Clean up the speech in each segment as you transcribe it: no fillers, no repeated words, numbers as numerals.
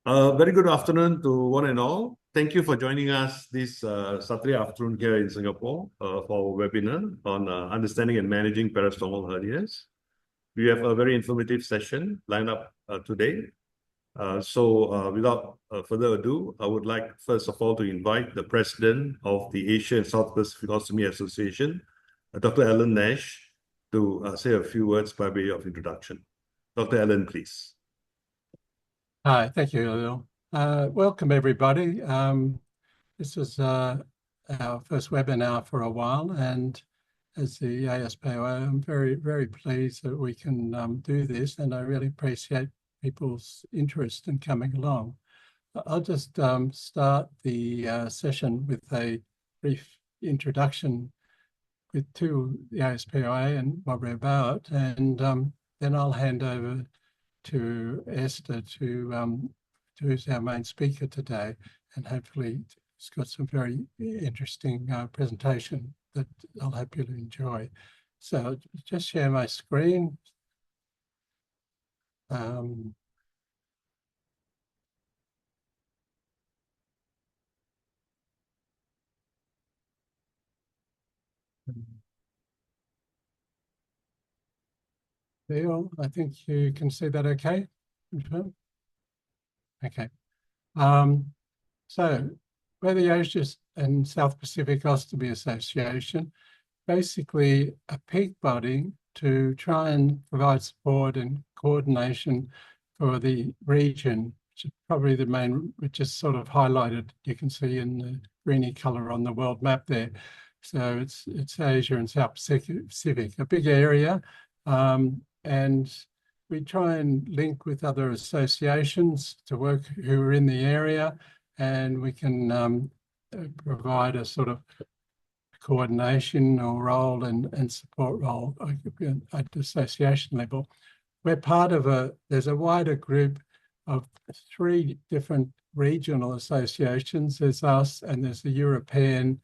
Very good afternoon to one and all. Thank you for joining us this Saturday afternoon here in Singapore for our webinar on understanding and managing parastomal hernias. We have a very informative session lined up today. Without further ado, I would like first of all to invite the President of the Asia and South Pacific Ostomy Association, Dr. Alan Nash, to say a few words by way of introduction. Dr. Alan, please. Hi, thank you, Lil. Welcome, everybody. This is our first webinar for a while, and as the Aspoa, I'm very, very pleased that we can do this, and I really appreciate people's interest in coming along. I'll just start the session with a brief introduction to the Aspoa and what we're about, and then I'll hand over to Esther, who's our main speaker today, and hopefully it's got some very interesting presentation that I'll hope you'll enjoy. So just share my screen. Bill, I think you can see that okay? Okay. So we're the Asia and South Pacific Ostomy Association, basically a peak body to try and provide support and coordination for the region, which is probably the main, which is sort of highlighted, you can see in the greeny color on the world map there. So it's Asia and South Pacific, a big area. And we try and link with other associations to work who are in the area, and we can provide a sort of coordination or role and support role at the association level. We're part of there's a wider group of 3 different regional associations. There's us, and there's the European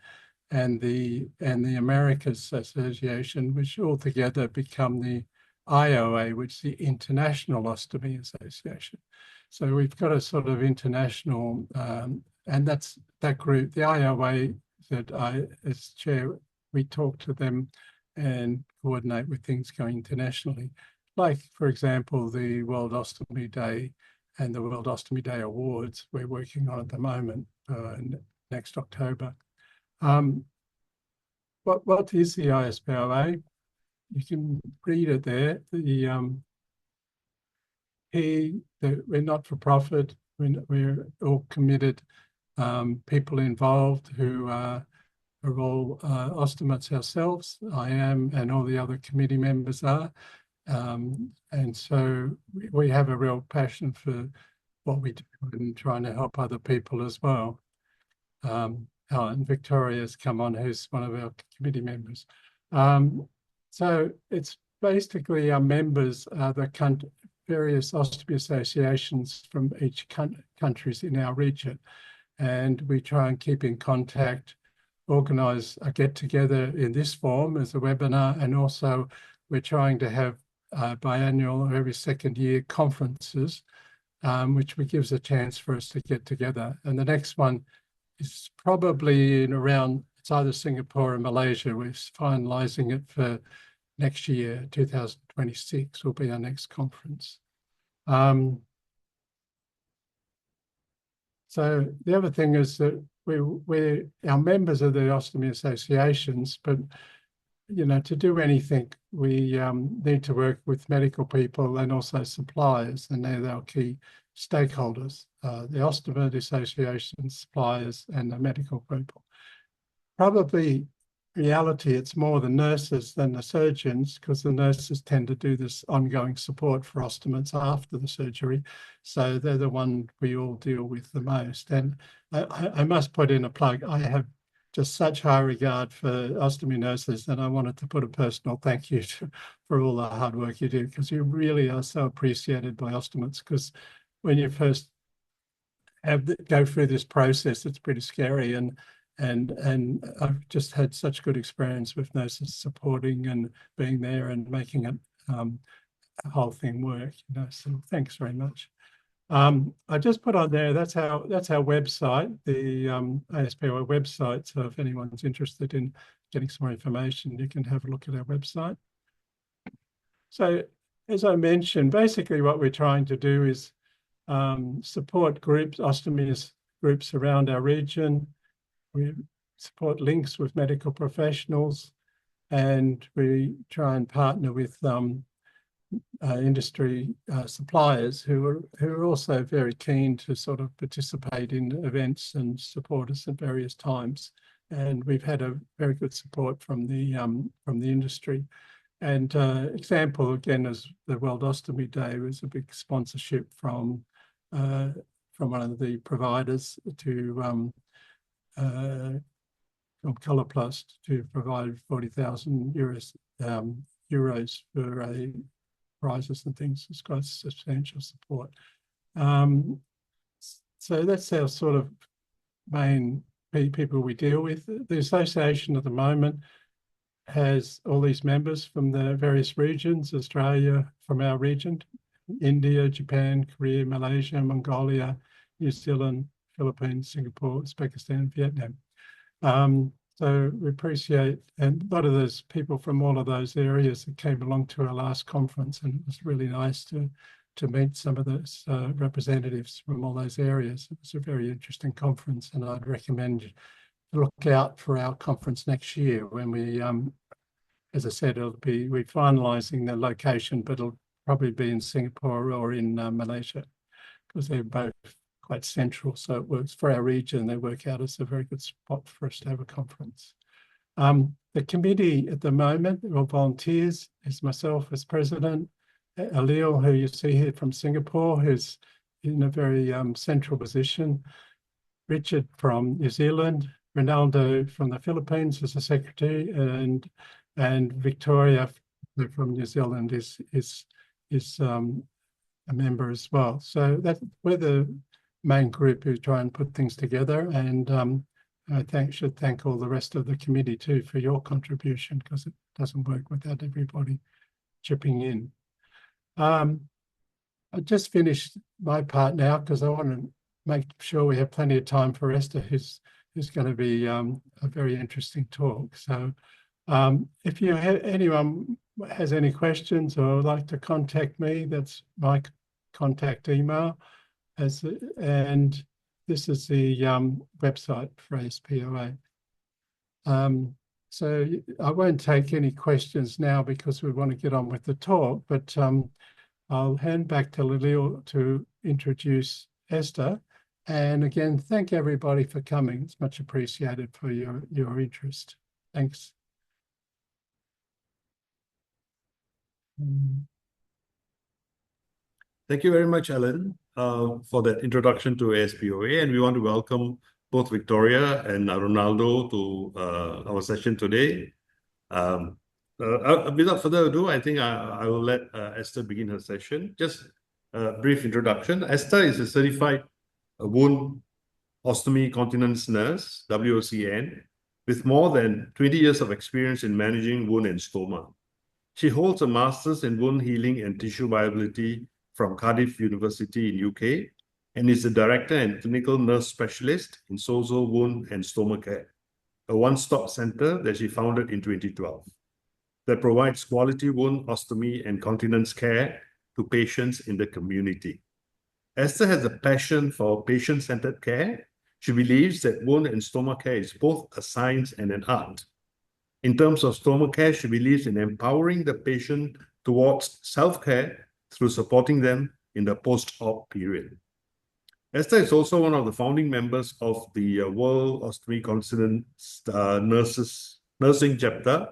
and the Americas Association, which all together become the IOA, which is the International Ostomy Association. So we've got a sort of international, and that's that group, the IOA, that I, as chair, we talk to them and coordinate with things going internationally. Like, for example, the World Ostomy Day and the World Ostomy Day Awards we're working on at the moment next October. What is the ISPOA? You can read it there. We're not for profit. We're all committed people involved who are all ostomates ourselves. I am, and all the other committee members are. And so we have a real passion for what we do and trying to help other people as well. And Victoria's come on, who's one of our committee members. So it's basically our members are the various ostomy associations from each countries in our region. And we try and keep in contact, organise a get-together in this form as a webinar, and also we're trying to have biannual or every second year conferences, which gives a chance for us to get together. And the next one is probably in around, it's either Singapore or Malaysia. We're finalising it for next year, 2026 will be our next conference. So the other thing is that we're our members of the ostomy associations, but to do anything, we need to work with medical people and also suppliers, and they're our key stakeholders, the ostomy association, suppliers, and the medical people. Probably reality, it's more the nurses than the surgeons, because the nurses tend to do this ongoing support for ostomates after the surgery. So they're the one we all deal with the most. And I must put in a plug. I have just such high regard for ostomy nurses, and I wanted to put a personal thank you for all the hard work you do, because you really are so appreciated by ostomates, because when you first go through this process, it's pretty scary. And I've just had such good experience with nurses supporting and being there and making it the whole thing work. So thanks very much. I just put on there, that's our website, the Aspoa website. So if anyone's interested in getting some more information, you can have a look at our website. So as I mentioned, basically what we're trying to do is support groups, ostomy groups around our region. We support links with medical professionals, and we try and partner with industry suppliers who are also very keen to sort of participate in events and support us at various times. And we've had a very good support from the industry. And example again is the World Ostomy Day was a big sponsorship from one of the providers to from Coloplast to provide 40,000 euros for prizes and things. It's quite substantial support. So that's our sort of main people we deal with. The association at the moment has all these members from the various regions, Australia from our region, India, Japan, Korea, Malaysia, Mongolia, New Zealand, Philippines, Singapore, Uzbekistan, Vietnam. So we appreciate, and a lot of those people from all of those areas that came along to our last conference, and it was really nice to meet some of those representatives from all those areas. It was a very interesting conference, and I'd recommend you to look out for our conference next year when we, as I said, we're finalising the location, but it'll probably be in Singapore or in Malaysia, because they're both quite central, so it works for our region. They work out as a very good spot for us to have a conference. The committee at the moment, all volunteers, is myself as president, Alil, who you see here from Singapore, who's in a very central position, Richard from New Zealand, Ronaldo from the Philippines as a secretary, and Victoria from New Zealand is a member as well. So we're the main group who try and put things together, and I should thank all the rest of the committee too for your contribution, because it doesn't work without everybody chipping in. I just finished my part now because I want to make sure we have plenty of time for Esther, who's going to be a very interesting talk. So if anyone has any questions or would like to contact me, that's my contact email. And this is the website for Aspoa. So I won't take any questions now because we want to get on with the talk, but I'll hand back to Lilil to introduce Esther. And again, thank everybody for coming. It's much appreciated for your interest. Thanks. Thank you very much, Alan, for that introduction to ASPOA, and we want to welcome both Victoria and Ronaldo to our session today. Without further ado, I think I will let Esther begin her session. Just a brief introduction. Esther is a certified wound ostomy continence nurse, WOCN, with more than 20 years of experience in managing wound and stoma. She holds a master's in wound healing and tissue viability from Cardiff University in UK, and is the director and clinical nurse specialist in Sozo Wound and Stoma Care, a one-stop center that she founded in 2012 that provides quality wound, ostomy, and continence care to patients in the community. Esther has a passion for patient-centered care. She believes that wound and stoma care is both a science and an art. In terms of stoma care, she believes in empowering the patient towards self-care through supporting them in the post-op period. Esther is also one of the founding members of the World Ostomy Continence Nursing Chapter.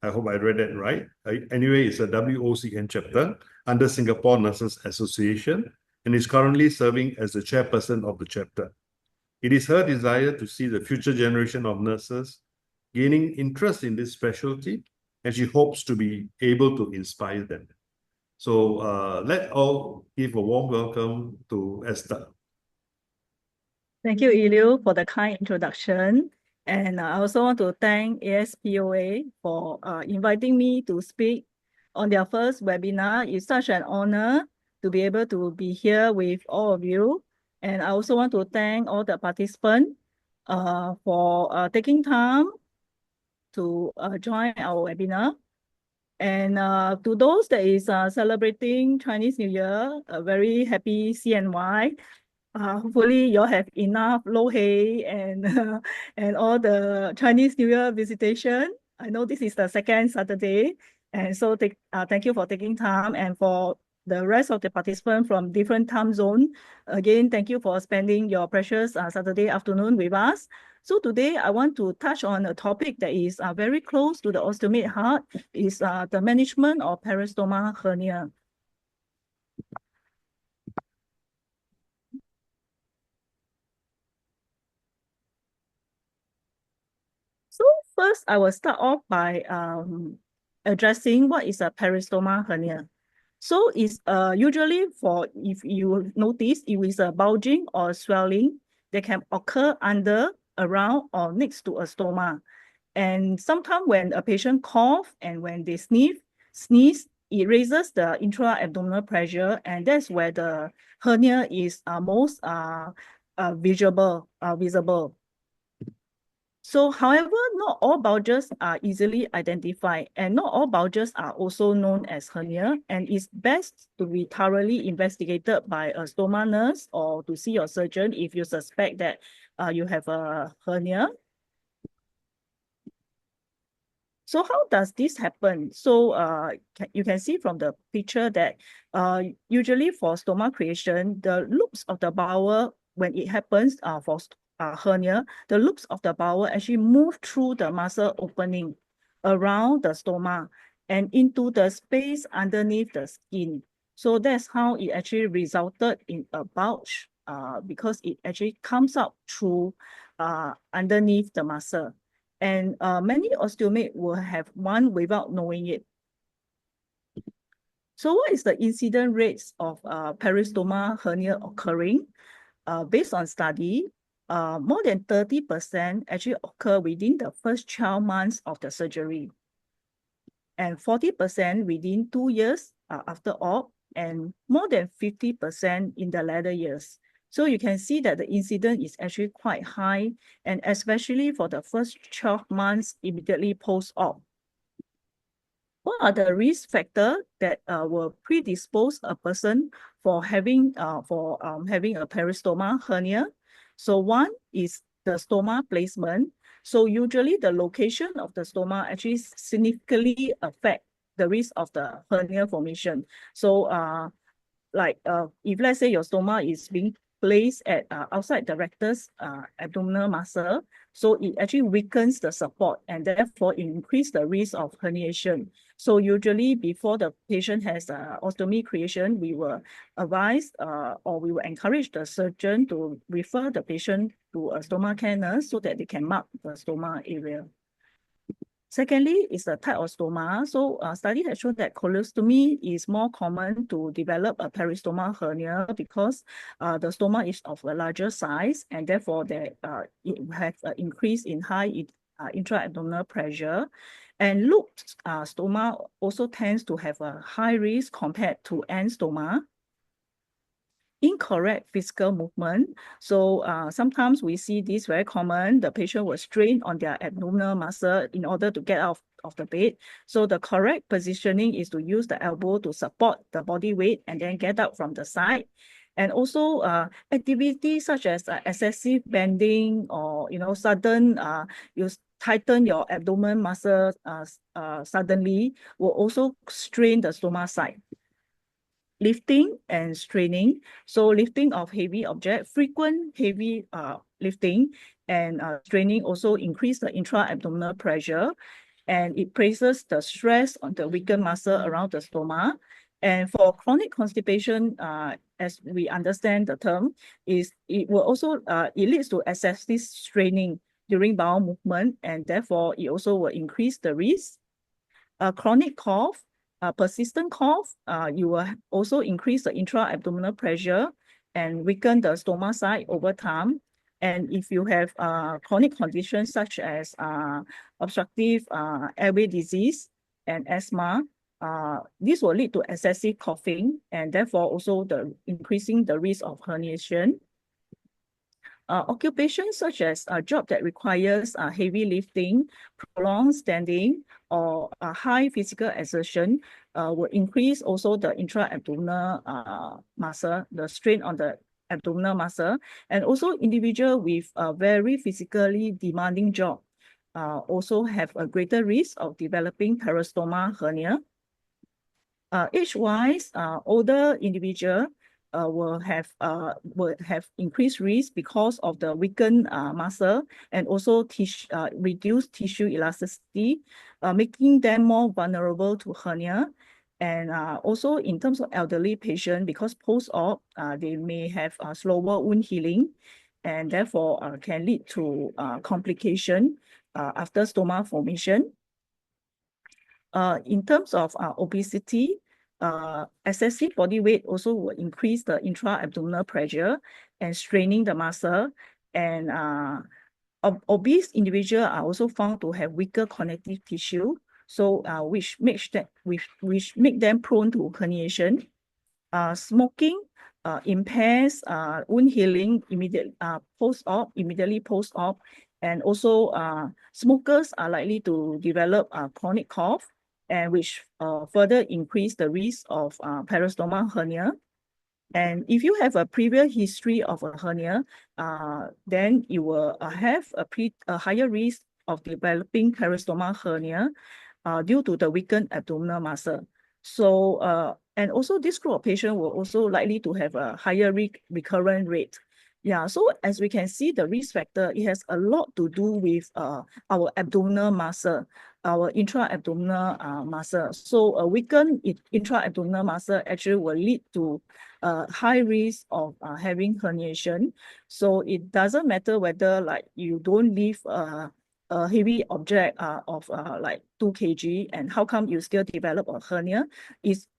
I hope I read that right. Anyway, it's a WOCN chapter under Singapore Nurses Association, and is currently serving as the chairperson of the chapter. It is her desire to see the future generation of nurses gaining interest in this specialty, and she hopes to be able to inspire them. So let's all give a warm welcome to Esther. Thank you, Ilio, for the kind introduction. And I also want to thank ASPOA for inviting me to speak on their first webinar. It's such an honor to be able to be here with all of you. And I also want to thank all the participants for taking time to join our webinar. And to those that is celebrating Chinese New Year, a very happy CNY. Hopefully you all have enough lo hei and and all the Chinese New Year visitation. I know this is the second Saturday, and so thank you for taking time, and for the rest of the participants from different time zone. Again, thank you for spending your precious Saturday afternoon with us. So today I want to touch on a topic that is very close to the ostomy heart, is the management of peristomal hernia. So first, I will start off by addressing what is a peristomal hernia. So it's usually for, if you notice, it is a bulging or swelling that can occur under, around, or next to a stoma. And sometimes when a patient cough and when they sneeze, it raises the intra-abdominal pressure, and that's where the hernia is most visible. So, however, not all bulges are easily identified, and not all bulges are also known as hernia, and it's best to be thoroughly investigated by a stoma nurse or to see your surgeon if you suspect that you have a hernia. So how does this happen? So you can see from the picture that usually for stoma creation, the loops of the bowel, when it happens for hernia, the loops of the bowel actually move through the muscle opening around the stoma and into the space underneath the skin. So that's how it actually resulted in a bulge because it actually comes out through underneath the muscle. And many osteomates will have one without knowing it. So what is the incident rates of peristomal hernia occurring? Based on study, more than 30% actually occur within the first 12 months of the surgery, and 40% within 2 years after op, and more than 50% in the latter years. So you can see that the incidence is actually quite high, and especially for the first 12 months immediately post-op. What are the risk factors that will predispose a person for having a peristomal hernia? So one is the stoma placement. So usually the location of the stoma actually significantly affect the risk of the hernia formation. So if let's say your stoma is being placed at outside the rectus abdominal muscle, so it actually weakens the support and therefore increase the risk of herniation. So usually before the patient has ostomy creation, we will advise or we will encourage the surgeon to refer the patient to a stoma care nurse so that they can mark the stoma area. Secondly, is the type of stoma. So study has shown that colostomy is more common to develop a peristomal hernia because the stoma is of a larger size, and therefore it has an increase in high intra-abdominal pressure. And looped stoma also tends to have a high risk compared to end stoma. Incorrect physical movement. So sometimes we see this very common. The patient will strain on their abdominal muscle in order to get out of the bed. So the correct positioning is to use the elbow to support the body weight and then get out from the side. And also activities such as excessive bending or sudden you tighten your abdomen muscle suddenly will also strain the stoma side. Lifting and straining. So lifting of heavy object, frequent heavy lifting and straining also increase the intra-abdominal pressure, and it places the stress on the weakened muscle around the stoma. And for chronic constipation, as we understand the term, it will also it leads to excessive straining during bowel movement, and therefore it also will increase the risk. Chronic cough, persistent cough, you will also increase the intra-abdominal pressure and weaken the stoma side over time. And if you have chronic conditions such as obstructive airway disease and asthma, this will lead to excessive coughing and therefore also increasing the risk of herniation. Occupations such as a job that requires heavy lifting, prolonged standing, or high physical exertion will increase also the intra-abdominal muscle, the strain on the abdominal muscle, and also individual with a very physically demanding job also have a greater risk of developing parastomal hernia. Age-wise, older individual will have increased risk because of the weakened muscle and also reduced tissue elasticity, making them more vulnerable to hernia. And also in terms of elderly patient, because post-op, they may have slower wound healing and therefore can lead to complication after stoma formation. In terms of obesity, excessive body weight also will increase the intra-abdominal pressure and straining the muscle. And obese individuals are also found to have weaker connective tissue, so which make them prone to herniation. Smoking impairs wound healing immediately post-op, and also smokers are likely to develop chronic cough, and which further increase the risk of parastomal hernia. And if you have a previous history of a hernia, then you will have a higher risk of developing parastomal hernia due to the weakened abdominal muscle. So, and also this group of patients will also likely to have a higher recurrent rate. Yeah, so as we can see, the risk factor, it has a lot to do with our abdominal muscle, our intra-abdominal muscle. So a weakened intra-abdominal muscle actually will lead to high risk of having herniation. So it doesn't matter whether like you don't lift a heavy object of like 2 kg and how come you still develop a hernia. It's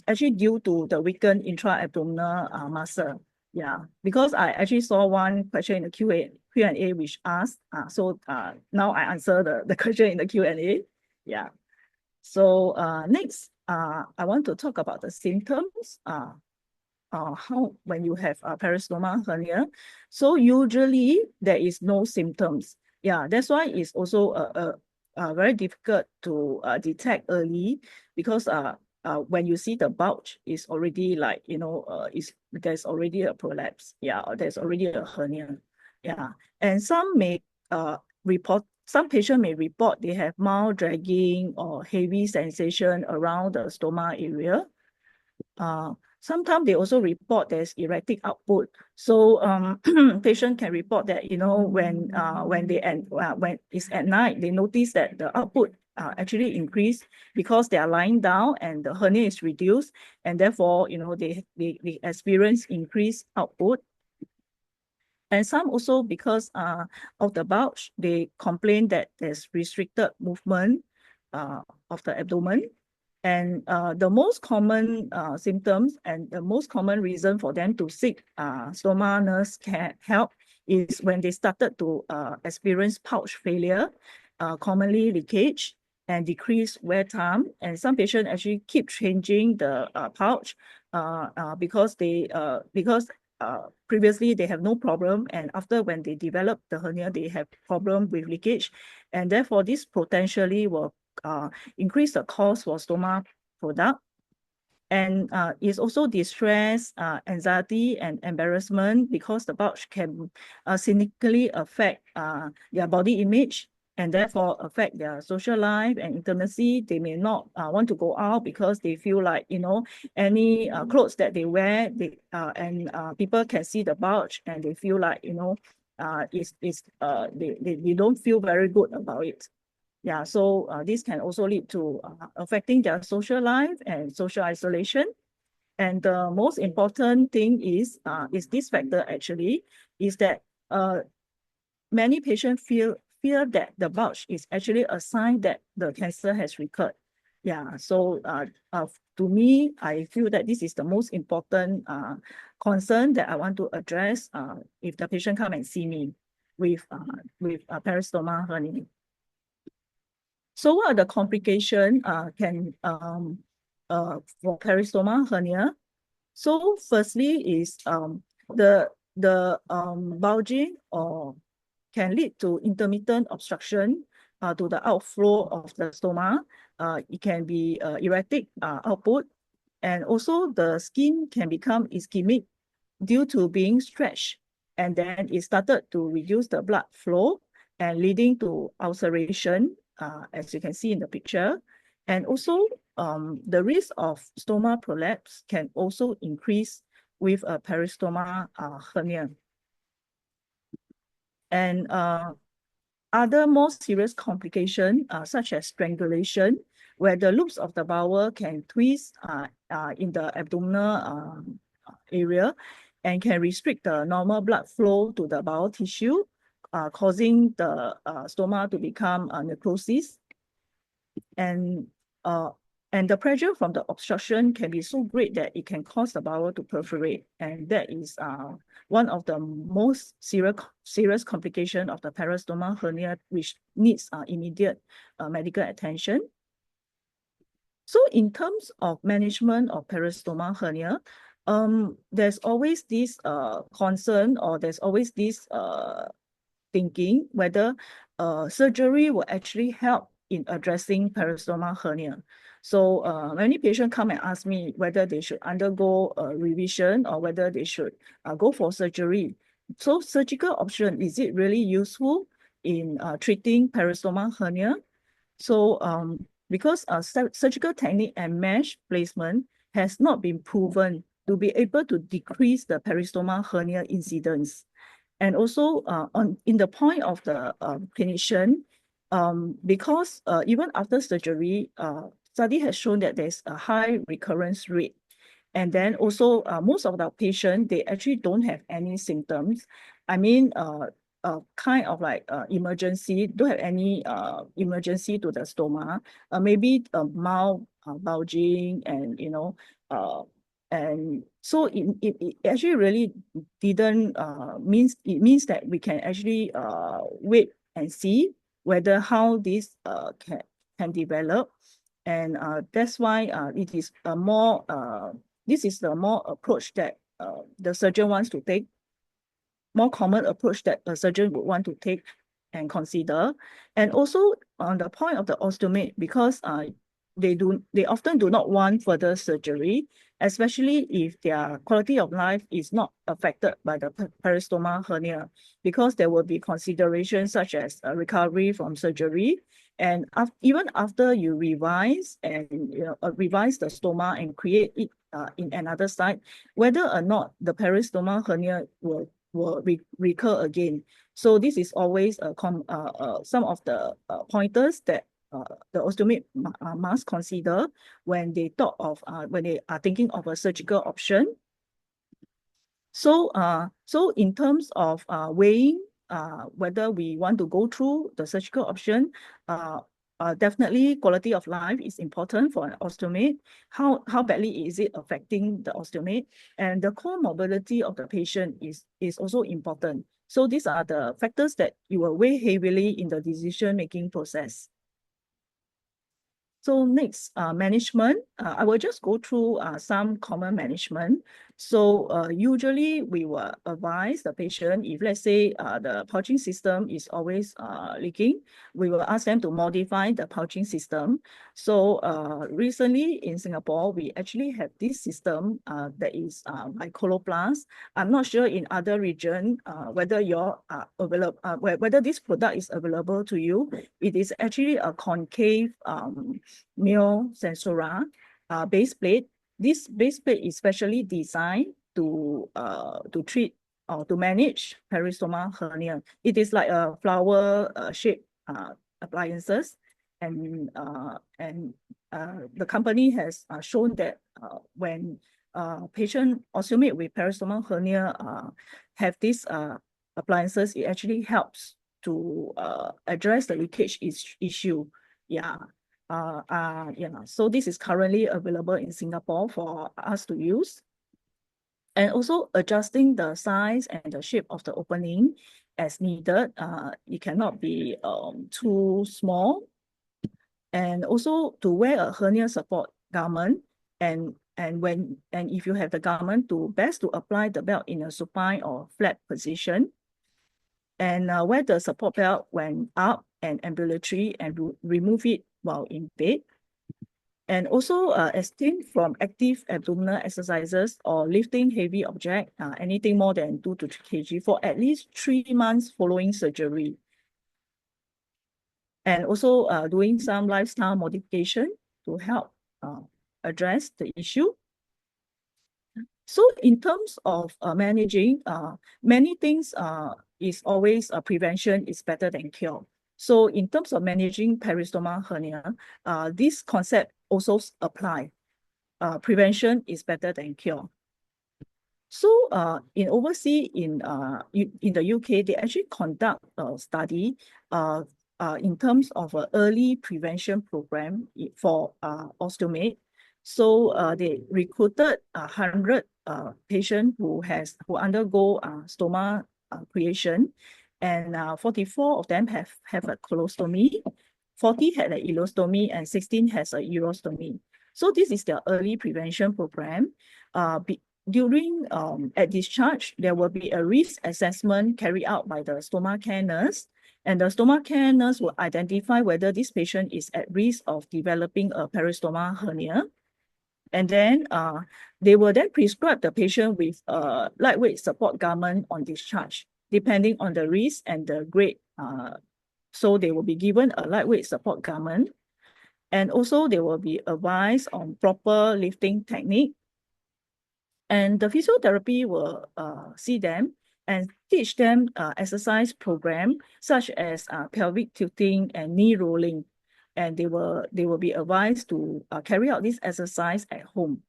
actually due to the weakened intra-abdominal muscle. Yeah, because I actually saw one question in the Q&A which asked, so now I answer the question in the Q&A. Yeah. So next, I want to talk about the symptoms. How when you have a parastomal hernia. So usually there is no symptoms. Yeah, that's why it's also very difficult to detect early, because when you see the bulge, it's already like, you know, there's already a prolapse. Yeah, or there's already a hernia. Yeah, and some patients may report they have mild dragging or heavy sensation around the stoma area. Sometimes they also report there's erratic output. So patient can report that, you know, when it's at night, they notice that the output actually increase because they are lying down and the hernia is reduced, and therefore, you know, they experience increased output. And some also, because of the bulge, they complain that there's restricted movement of the abdomen. And the most common symptoms and the most common reason for them to seek stoma nurse help is when they started to experience pouch failure, commonly leakage, and decreased wear time. And some patients actually keep changing the pouch because previously they have no problem, and after when they develop the hernia, they have problem with leakage, and therefore this potentially will increase the cost for stoma product. And it's also distress, anxiety, and embarrassment, because the bulge can significantly affect their body image and therefore affect their social life and intimacy. They may not want to go out because they feel like, you know, any clothes that they wear, people can see the bulge and they feel like, you know, they don't feel very good about it. Yeah, so this can also lead to affecting their social life and social isolation. And the most important thing is this factor actually, is that many patients fear that the bulge is actually a sign that the cancer has recurred. Yeah, so to me, I feel that this is the most important concern that I want to address if the patient come and see me with a parastomal hernia. So what are the complications for peristoma hernia? So firstly is the bulging or can lead to intermittent obstruction to the outflow of the stoma. It can be erratic output, and also the skin can become ischemic due to being stretched, and then it started to reduce the blood flow and leading to ulceration, as you can see in the picture. And also the risk of stoma prolapse can also increase with a peristoma hernia. And other more serious complications such as strangulation, where the loops of the bowel can twist in the abdominal area and can restrict the normal blood flow to the bowel tissue, causing the stoma to become necrosis. And the pressure from the obstruction can be so great that it can cause the bowel to perforate. And that is one of the most serious complications of the peristoma hernia, which needs immediate medical attention. So in terms of management of peristoma hernia, there's always this concern, or there's always this thinking whether surgery will actually help in addressing peristoma hernia. So many patients come and ask me whether they should undergo a revision or whether they should go for surgery. So surgical option, is it really useful in treating peristoma hernia? So because surgical technique and mesh placement has not been proven to be able to decrease the peristoma hernia incidence. And also in the point of the clinician, because even after surgery, study has shown that there's a high recurrence rate. And then also most of the patients, they actually don't have any symptoms. I mean, kind of like emergency, don't have any emergency to the stoma, maybe a mild bulging, and and so it actually really didn't means that we can actually wait and see whether how this can develop. And that's why it is a more this is the more approach that the surgeon wants to take, more common approach that a surgeon would want to take and consider. And also on the point of the ostomy, because they often do not want further surgery, especially if their quality of life is not affected by the peristoma hernia, because there will be considerations such as recovery from surgery. And even after you revise and revise the stoma and create it in another site, whether or not the peristoma hernia will recur again. So this is always some of the pointers that the ostomy must consider when they are thinking of a surgical option. So so in terms of weighing whether we want to go through the surgical option, definitely quality of life is important for an ostomate. How badly is it affecting the ostomate? And the comorbidity of the patient is also important. So these are the factors that you will weigh heavily in the decision-making process. So next, management. I will just go through some common management. So usually we will advise the patient, if let's say the pouching system is always leaking, we will ask them to modify the pouching system. So recently in Singapore, we actually have this system that is by Coloplast. I'm not sure in other regions whether whether this product is available to you. It is actually a concave male sensora base plate. This base plate is specially designed to treat or to manage peristoma hernia. It is like a flower shaped appliances, and the company has shown that when patient ostomate with peristoma hernia have these appliances, it actually helps to address the leakage issue. Yeah. So this is currently available in Singapore for us to use. And also adjusting the size and the shape of the opening as needed. It cannot be too small. And also to wear a hernia support garment, and if you have the garment, to best to apply the belt in a supine or flat position, and wear the support belt when up and ambulatory, and remove it while in bed. And also abstain from active abdominal exercises or lifting heavy object, anything more than 2 to 3 kg for at least 3 months following surgery. And also doing some lifestyle modification to help address the issue. So in terms of managing, many things is always prevention is better than cure. So in terms of managing peristomal hernia, this concept also apply. Prevention is better than cure. So in overseas, in the UK, they actually conduct a study in terms of an early prevention program for ostomy. So they recruited 100 patients who undergo stoma creation, and 44 of them have a colostomy, 40 had an ileostomy, and 16 has a urostomy. So this is the early prevention program. During at discharge, there will be a risk assessment carried out by the stoma care nurse, and the stoma care nurse will identify whether this patient is at risk of developing a peristomal hernia. And then they will then prescribe the patient with a lightweight support garment on discharge, depending on the risk and the grade. So they will be given a lightweight support garment, and also they will be advised on proper lifting technique. And the physiotherapy will see them and teach them exercise program such as pelvic tilting and knee rolling. And they will be advised to carry out this exercise at home.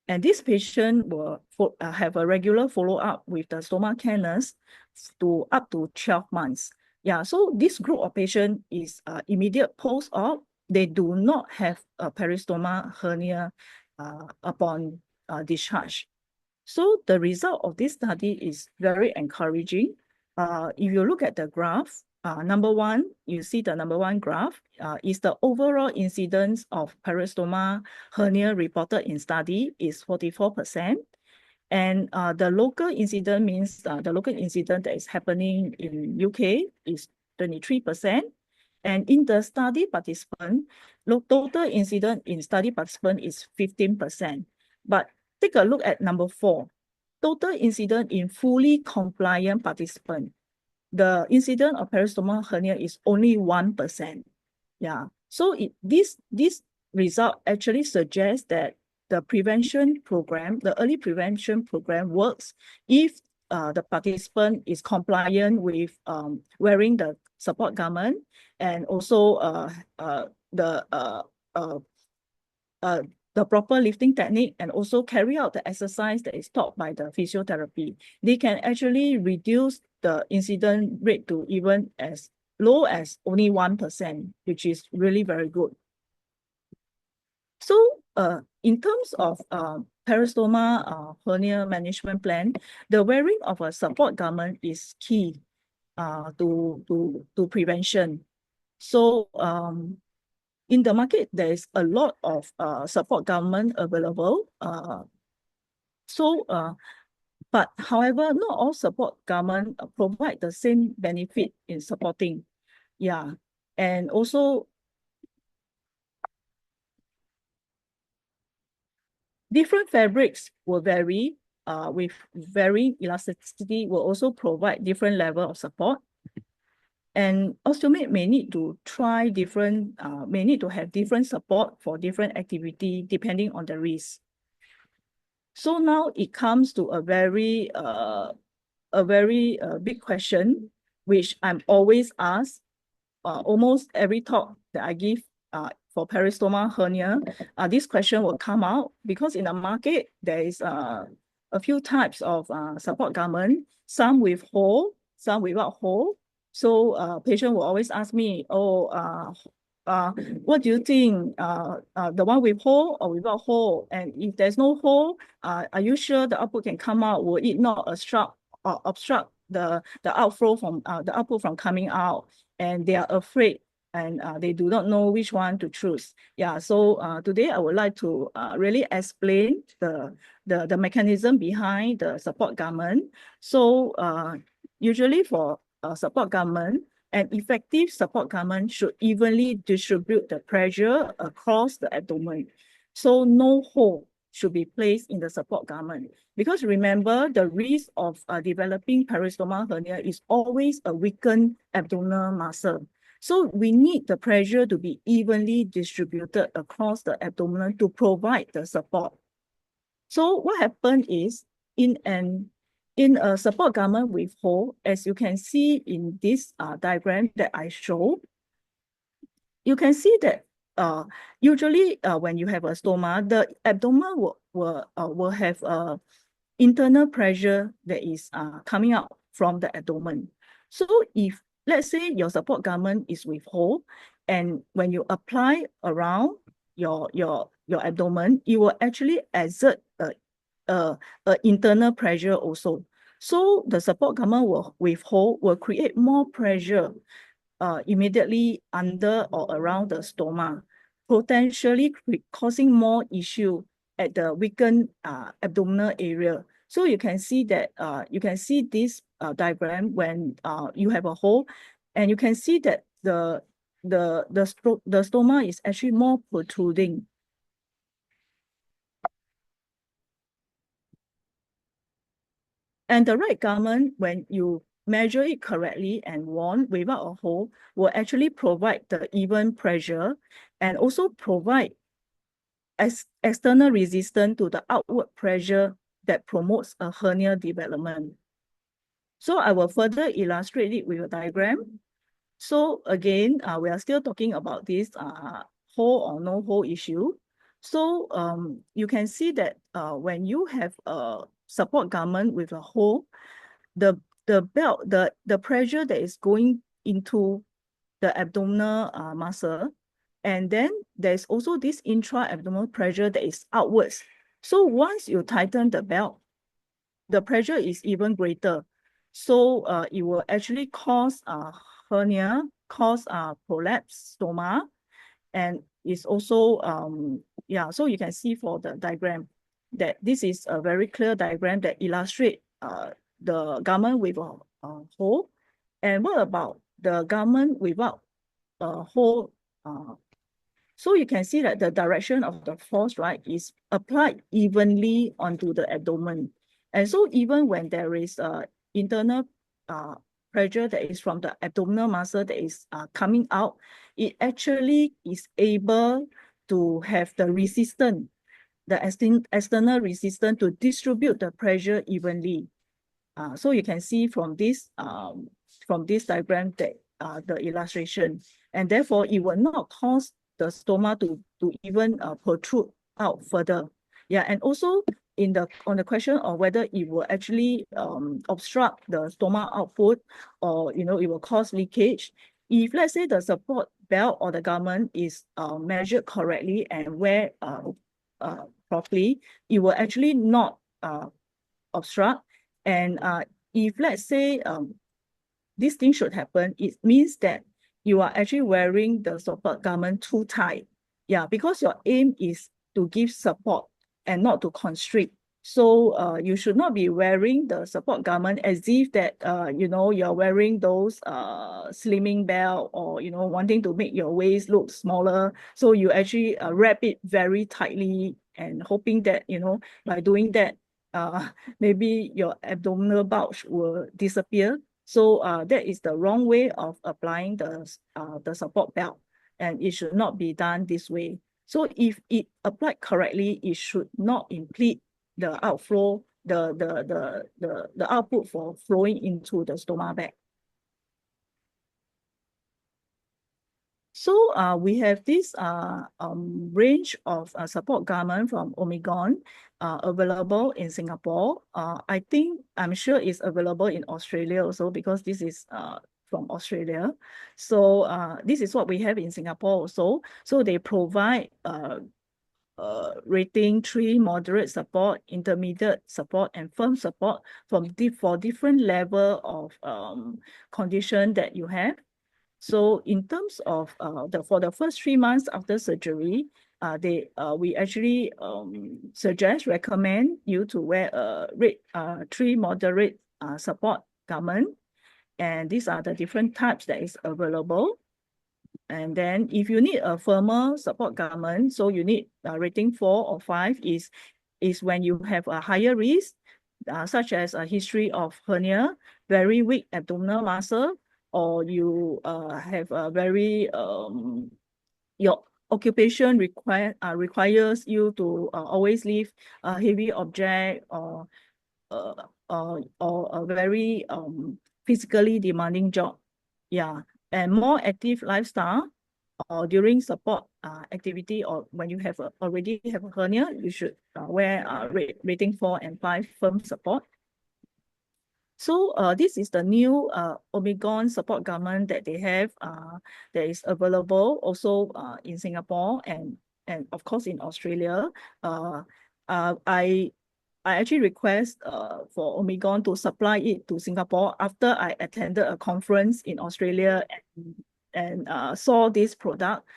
And this patient will have a regular follow-up with the stoma care nurse to up to 12 months. Yeah, so this group of patients is immediate post-op. They do not have a peristomal hernia upon discharge. So the result of this study is very encouraging. If you look at the graph, number one, you see the number one graph is the overall incidence of peristomal hernia reported in study is 44%. And the local incident means the local incident that is happening in UK is 23%. And in the study participant, total incident in study participant is 15%. But take a look at number 4, total incident in fully compliant participant. The incident of peristomal hernia is only 1%. Yeah, so this result actually suggests that the prevention program, the early prevention program works if the participant is compliant with wearing the support garment, and also the proper lifting technique, and also carry out the exercise that is taught by the physiotherapy. They can actually reduce the incident rate to even as low as only 1%, which is really very good. So in terms of peristomal hernia management plan, the wearing of a support garment is key to prevention. So in the market, there is a lot of support garment available. But however, not all support garment provide the same benefit in supporting. Yeah, and also different fabrics will vary with varying elasticity, will also provide different level of support. And osteomate may need to try different, may need to have different support for different activity depending on the risk. So now it comes to a very big question, which I'm always asked almost every talk that I give for peristomal hernia. This question will come out because in the market, there is a few types of support garment, some with hole, some without hole. So patient will always ask me, oh, what do you think, the one with hole or without hole? And if there's no hole, are you sure the output can come out? Will it not obstruct the outflow from the output from coming out? And they are afraid and they do not know which one to choose. Yeah, so today I would like to really explain the mechanism behind the support garment. So usually for support garment, an effective support garment should evenly distribute the pressure across the abdomen. So no hole should be placed in the support garment. Because remember, the risk of developing peristomal hernia is always a weakened abdominal muscle. So we need the pressure to be evenly distributed across the abdomen to provide the support. So what happened is in a support garment with hole, as you can see in this diagram that I show, you can see that usually when you have a stoma, the abdomen will have internal pressure that is coming out from the abdomen. So if let's say your support garment is with hole, and when you apply around your abdomen, you will actually exert a internal pressure also. So the support garment with hole will create more pressure immediately under or around the stoma, potentially causing more issue at the weakened abdominal area. So you can see that you can see this diagram when you have a hole, and you can see that the stoma is actually more protruding. And the right garment, when you measure it correctly and worn without a hole, will actually provide the even pressure and also provide external resistance to the outward pressure that promotes a hernia development. So I will further illustrate it with a diagram. So again, we are still talking about this hole or no hole issue. So you can see that when you have a support garment with a hole, the belt, the pressure that is going into the abdominal muscle, and then there's also this intra-abdominal pressure that is outwards. So once you tighten the belt, the pressure is even greater. So it will actually cause hernia, cause prolapse stoma, and it's also yeah. So you can see for the diagram that this is a very clear diagram that illustrates the garment with a hole. And what about the garment without a hole? So you can see that the direction of the force, right, is applied evenly onto the abdomen. And so even when there is internal pressure that is from the abdominal muscle that is coming out, it actually is able to have the resistance, the external resistance to distribute the pressure evenly. So you can see from this diagram that the illustration, and therefore it will not cause the stoma to even protrude out further. Yeah, and also on the question of whether it will actually obstruct the stoma output, or it will cause leakage. If let's say the support belt or the garment is measured correctly and wear properly, it will actually not obstruct. And if let's say this thing should happen, it means that you are actually wearing the support garment too tight. Yeah, because your aim is to give support and not to constrict. So you should not be wearing the support garment as if that you're wearing those slimming belt, or wanting to make your waist look smaller. So you actually wrap it very tightly and hoping that by doing that maybe your abdominal bulge will disappear. So that is the wrong way of applying the support belt, and it should not be done this way. So if it applied correctly, it should not impede the outflow, the output for flowing into the stoma bag. So we have this range of support garment from Omegon available in Singapore. I'm sure it's available in Australia also, because this is from Australia. So this is what we have in Singapore also. So they provide rating 3 moderate support, intermediate support, and firm support for different level of condition that you have. So in terms of for the first 3 months after surgery, we actually recommend you to wear a red 3 moderate support garment, and these are the different types that is available. And then if you need a firmer support garment, so you need rating 4 or 5 is when you have a higher risk, such as a history of hernia, very weak abdominal muscle, or you have a very your occupation requires you to always lift a heavy object, or a very physically demanding job. Yeah, and more active lifestyle, or during support activity, or when you have already have a hernia, you should wear rating 4 and 5 firm support. So this is the new Omicron support garment that they have that is available also in Singapore and of course in Australia. I actually request for Omicron to supply it to Singapore after I attended a conference in Australia and saw this product.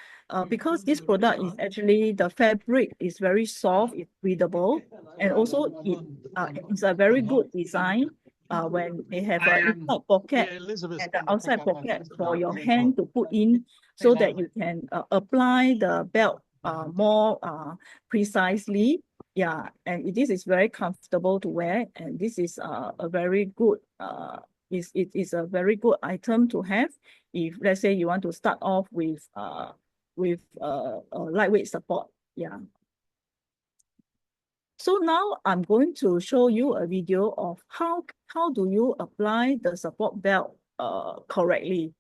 Because this product is actually, the fabric is very soft, it's breathable, and also it's a very good design when they have an inside pocket and the outside pocket for your hand to put in, so that you can apply the belt more precisely. Yeah, and this is very comfortable to wear, and this is a very good it is a very good item to have if, let's say, you want to start off with a lightweight support. Yeah. So now I'm going to show you a video of how do you apply the support belt correctly.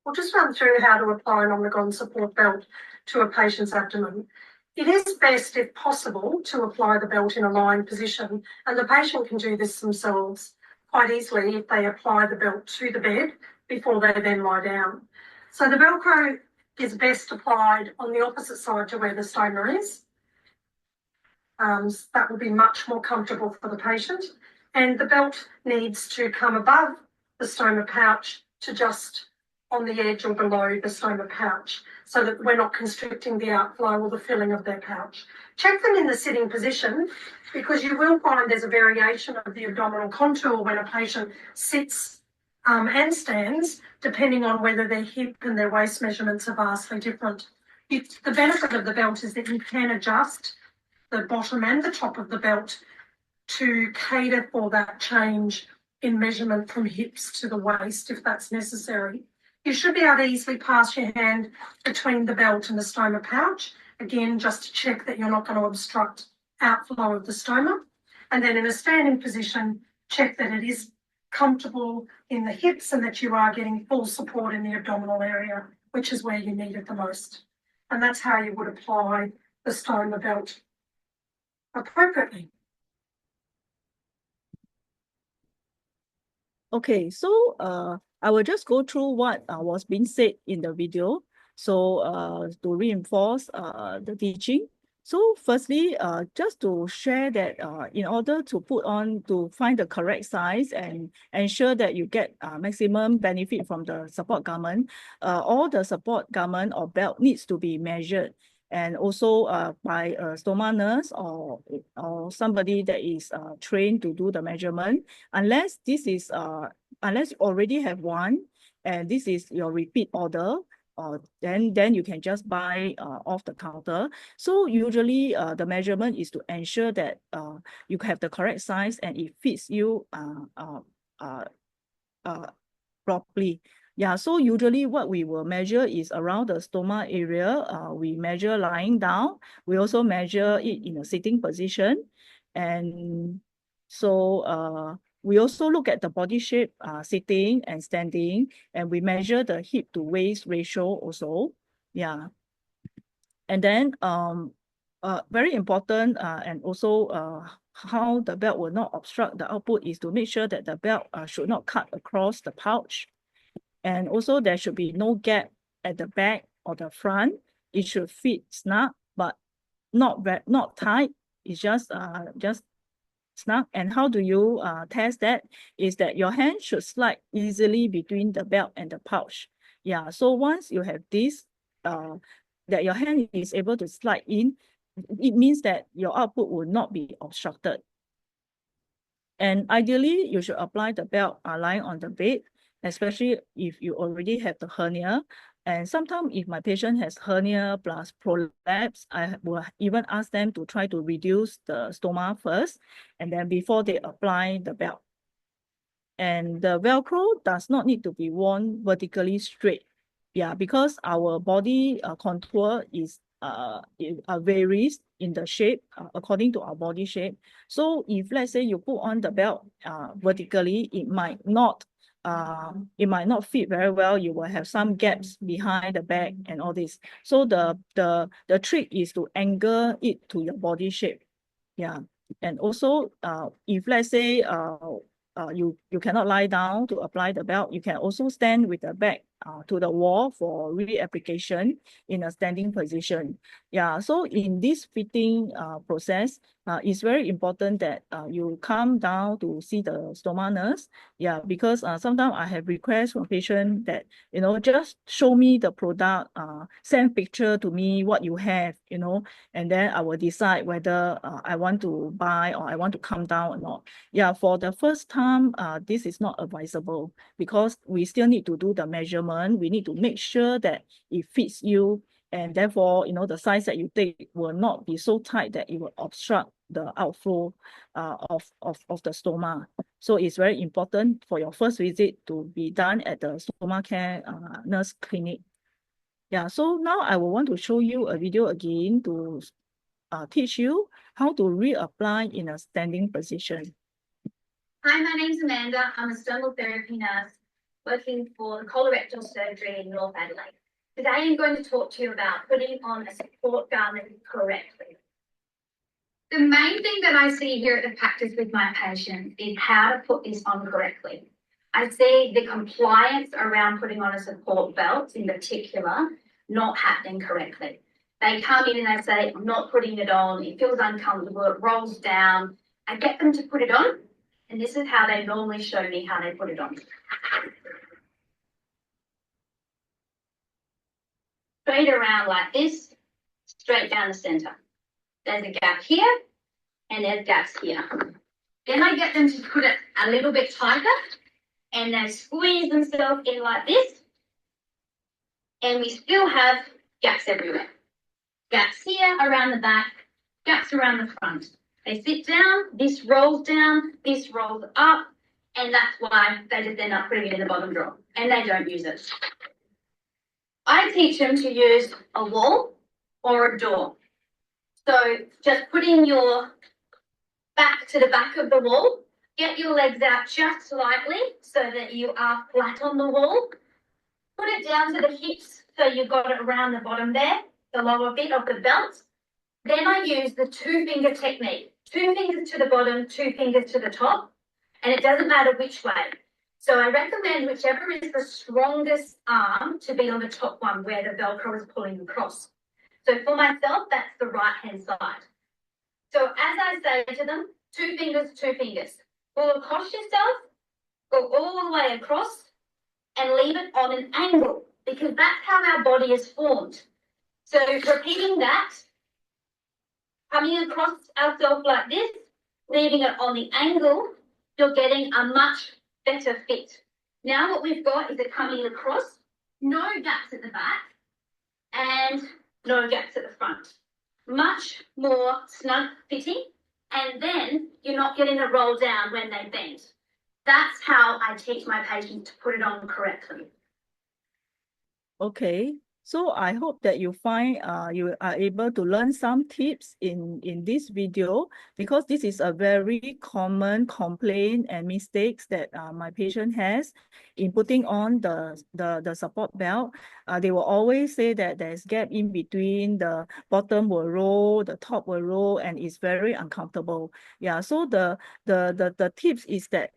We'll just run through how to apply an Omicron support belt to a patient's abdomen. It is best, if possible, to apply the belt in a lying position, and the patient can do this themselves quite easily if they apply the belt to the bed before they then lie down. So the Velcro is best applied on the opposite side to where the stoma is. That will be much more comfortable for the patient, and the belt needs to come above the stoma pouch to just on the edge or below the stoma pouch, so that we're not constricting the outflow or the filling of their pouch. Check them in the sitting position, because you will find there's a variation of the abdominal contour when a patient sits and stands, depending on whether their hip and their waist measurements are vastly different. The benefit of the belt is that you can adjust the bottom and the top of the belt to cater for that change in measurement from hips to the waist, if that's necessary. You should be able to easily pass your hand between the belt and the stoma pouch, again, just to check that you're not going to obstruct outflow of the stoma. And then in a standing position, check that it is comfortable in the hips and that you are getting full support in the abdominal area, which is where you need it the most. And that's how you would apply the stoma belt appropriately. Okay, so I will just go through what was being said in the video, so to reinforce the teaching. So firstly, just to share that in order to find the correct size and ensure that you get maximum benefit from the support garment, all the support garment or belt needs to be measured, and also by a stoma nurse or somebody that is trained to do the measurement. Unless this is unless you already have one and this is your repeat order, then you can just buy off the counter. So usually the measurement is to ensure that you have the correct size and it fits you properly. Yeah, so usually what we will measure is around the stoma area. We measure lying down. We also measure it in a sitting position. And so we also look at the body shape sitting and standing, and we measure the hip to waist ratio also. Yeah. And then very important and also how the belt will not obstruct the output is to make sure that the belt should not cut across the pouch. And also there should be no gap at the back or the front. It should fit snug, but not tight. It's just snug. And how do you test that? Is that your hand should slide easily between the belt and the pouch. Yeah, so once you have this, that your hand is able to slide in, it means that your output will not be obstructed. And ideally, you should apply the belt lying on the bed, especially if you already have the hernia. And sometimes if my patient has hernia plus prolapse, I will even ask them to try to reduce the stoma first, and then before they apply the belt. And the Velcro does not need to be worn vertically straight. Yeah, because our body contour is varies in the shape according to our body shape. So if let's say you put on the belt vertically, it might not fit very well. You will have some gaps behind the back and all this. So the trick is to angle it to your body shape. Yeah, and also if let's say you cannot lie down to apply the belt, you can also stand with the back to the wall for reapplication in a standing position. Yeah, so in this fitting process, it's very important that you come down to see the stoma nurse. Yeah, because sometimes I have requests from patients that, you know, just show me the product, send picture to me what you have, you know, and then I will decide whether I want to buy or I want to come down or not. Yeah, for the first time, this is not advisable because we still need to do the measurement. We need to make sure that it fits you, and therefore, you know, the size that you take will not be so tight that it will obstruct the outflow of the stoma. So it's very important for your first visit to be done at the stoma care nurse clinic. Yeah, so now I will want to show you a video again to teach you how to reapply in a standing position. Hi, my name's Amanda. I'm a sternal therapy nurse working for the colorectal surgery in North Adelaide. Today I'm going to talk to you about putting on a support garment correctly. The main thing that I see here at the practice with my patients is how to put this on correctly. I see the compliance around putting on a support belt in particular not happening correctly. They come in and they say, I'm not putting it on, it feels uncomfortable, it rolls down. I get them to put it on, and this is how they normally show me how they put it on. Straight around like this, straight down the center. There's a gap here, and there's gaps here. Then I get them to put it a little bit tighter, and they squeeze themselves in like this, and we still have gaps everywhere. Gaps here around the back, gaps around the front. They sit down, this rolls down, this rolls up, and that's why they just end up putting it in the bottom drawer, and they don't use it. I teach them to use a wall or a door. So just putting your back to the back of the wall, get your legs out just slightly so that you are flat on the wall. Put it down to the hips so you've got it around the bottom there, the lower bit of the belt. Then I use the 2-finger technique. 2 fingers to the bottom, 2 fingers to the top, and it doesn't matter which way. So I recommend whichever is the strongest arm to be on the top one where the Velcro is pulling across. So for myself, that's the right-hand side. So as I say to them, 2 fingers, 2 fingers. Pull across yourself, go all the way across, and leave it on an angle, because that's how our body is formed. So repeating that, coming across ourselves like this, leaving it on the angle, you're getting a much better fit. Now what we've got is it coming across, no gaps at the back, and no gaps at the front. Much more snug fitting, and then you're not getting a roll down when they bend. That's how I teach my patients to put it on correctly. Okay, so I hope that you find you are able to learn some tips in this video, because this is a very common complaint and mistakes that my patient has in putting on the support belt. They will always say that there's gap in between, the bottom will roll, the top will roll, and it's very uncomfortable. Yeah, so the tips is that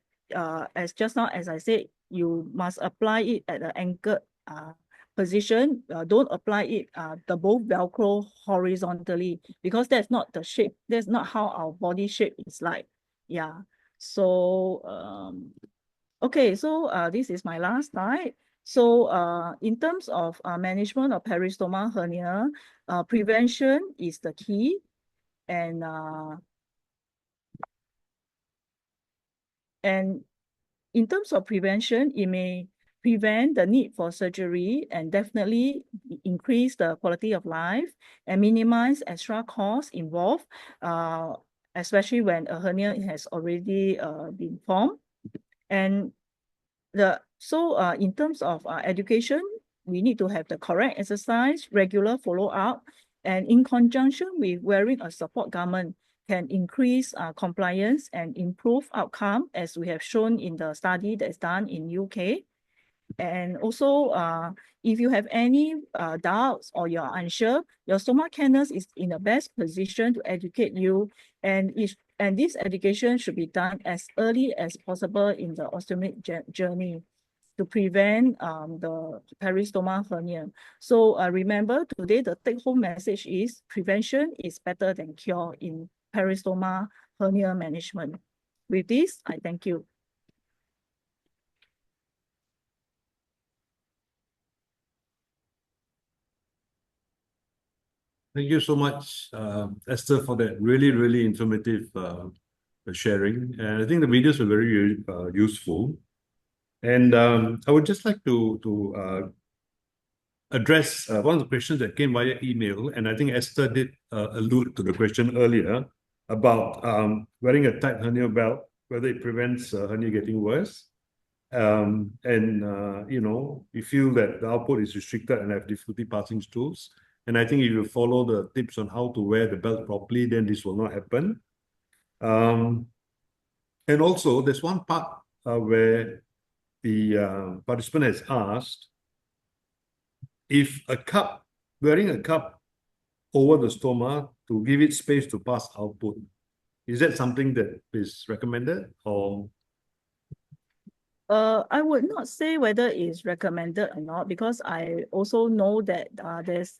as just now as I said, you must apply it at the angled position. Don't apply it the both Velcro horizontally, because that's not the shape, that's not how our body shape is like. Yeah. So okay, so this is my last slide. So in terms of management of peristomal hernia, prevention is the key. And in terms of prevention, it may prevent the need for surgery and definitely increase the quality of life and minimize extra costs involved, especially when a hernia has already been formed. And in terms of education, we need to have the correct exercise, regular follow-up, and in conjunction with wearing a support garment can increase compliance and improve outcome, as we have shown in the study that's done in UK. And also, if you have any doubts or you're unsure, your stomachair nurse is in the best position to educate you. And this education should be done as early as possible in the ostomy journey to prevent the peristomal hernia. So remember, today the take-home message is prevention is better than cure in peristomal hernia management. With this, I thank you. Thank you so much, Esther, for that really informative sharing. And I think the videos were very useful. And I would just like to address one of the questions that came via email. And I think Esther did allude to the question earlier about wearing a tight hernia belt, whether it prevents hernia getting worse. You know, you feel that the output is restricted and have difficulty passing stools. And I think if you follow the tips on how to wear the belt properly, then this will not happen. And also, there's one part where the participant has asked if wearing a cup over the stoma to give it space to pass output, is that something that is recommended or? I would not say whether it's recommended or not, because I also know that there's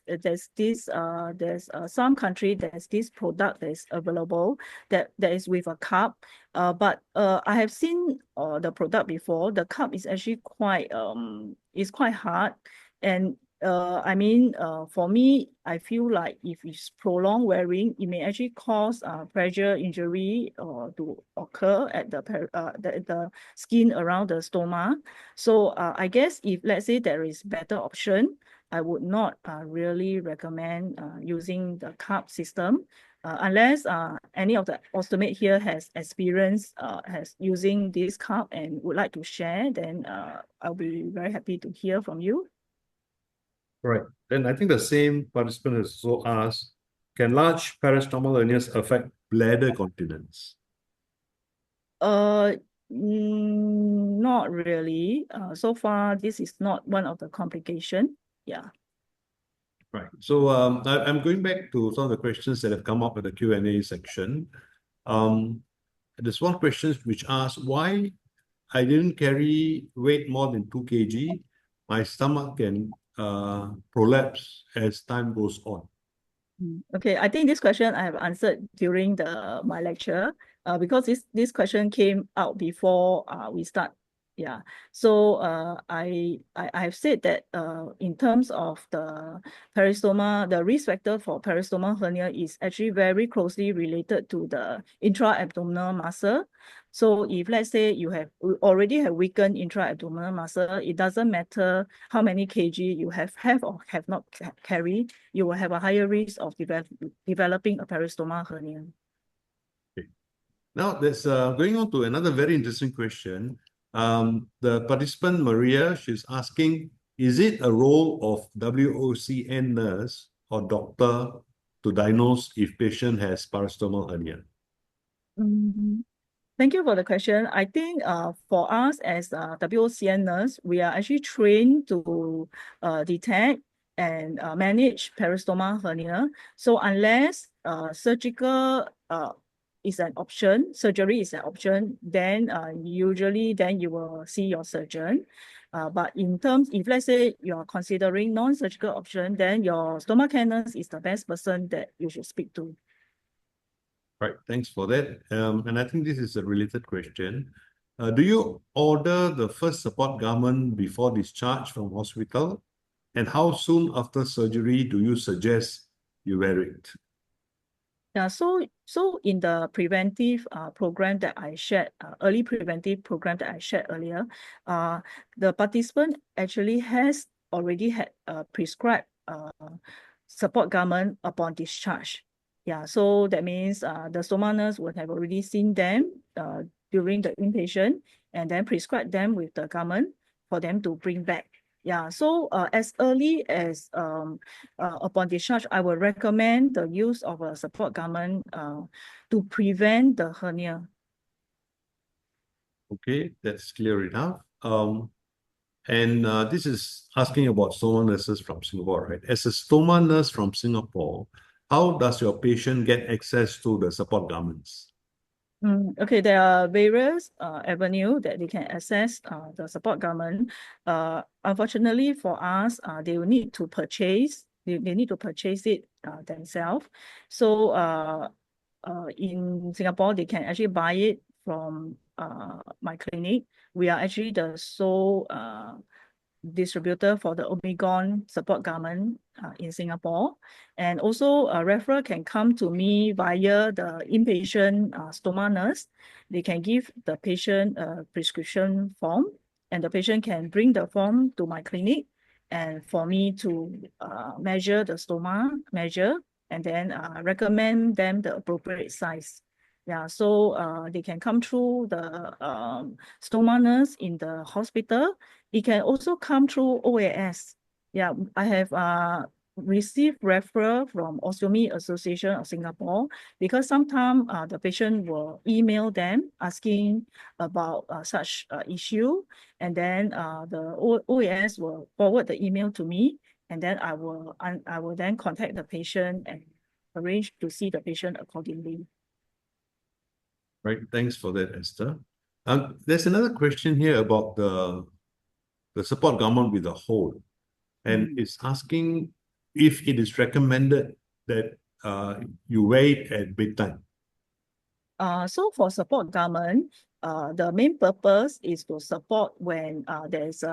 some country there's this product that is available that is with a cup. But I have seen the product before. The cup is actually quite hard, and I mean, for me, I feel like if it's prolonged wearing, it may actually cause pressure injury to occur at the skin around the stoma. So I guess if, let's say, there is better option, I would not really recommend using the cup system, unless any of the ostomate here has experience has using this cup and would like to share. Then I'll be very happy to hear from you. Right. Then I think the same participant has also asked, can large peristomal hernias affect bladder continence? Not really. So far, this is not one of the complications. Yeah. Right. So I'm going back to some of the questions that have come up in the Q&A section. There's one question which asks why I didn't carry weight more than 2 kg. My stomach can prolapse as time goes on. Okay, I think this question I have answered during my lecture, because this question came out before we start. Yeah, so I have said that in terms of the peristoma, the risk factor for peristomal hernia is actually very closely related to the intra-abdominal muscle. So if, let's say, you already have weakened intra-abdominal muscle, it doesn't matter how many kg you have or have not carried, you will have a higher risk of developing a peristomal hernia. Okay. Now, there's going on to another very interesting question. The participant, Maria, she's asking, is it a role of WOCN nurse or doctor to diagnose if patient has parastomal hernia? Thank you for the question. I think for us as WOCN nurse, we are actually trained to detect and manage peristomal hernia. So unless surgical is an option, surgery is an option, then usually you will see your surgeon. But in terms, if let's say you are considering non-surgical option, then your stomachair nurse is the best person that you should speak to. Right, thanks for that. And I think this is a related question. Do you order the first support garment before discharge from hospital? And how soon after surgery do you suggest you wear it? Yeah, so in the preventive program that I shared, early preventive program that I shared earlier, the participant actually has already had prescribed support garment upon discharge. Yeah, so that means the stoma nurse would have already seen them during the inpatient and then prescribed them with the garment for them to bring back. Yeah, so as early as upon discharge, I would recommend the use of a support garment to prevent the hernia. Okay, that's clear enough. And this is asking about stoma nurses from Singapore, right? As a stoma nurse from Singapore, how does your patient get access to the support garments? Okay, there are various avenues that they can access the support garment. Unfortunately for us, they will need to purchase. They need to purchase it themselves. So in Singapore, they can actually buy it from my clinic. We are actually the sole distributor for the Omicron support garment in Singapore. And also a referral can come to me via the inpatient stoma nurse. They can give the patient a prescription form and the patient can bring the form to my clinic and for me to measure the stoma measure and then recommend them the appropriate size. Yeah, so they can come through the stoma nurse in the hospital. It can also come through OAS. Yeah, I have received referral from Ostomy Association of Singapore because sometimes the patient will email them asking about such issue, and then the OAS will forward the email to me, and then I will then contact the patient and arrange to see the patient accordingly. Right, thanks for that, Esther. There's another question here about the support garment with a hole, and it's asking if it is recommended that you wear it at bedtime. So for support garment, the main purpose is to support when there's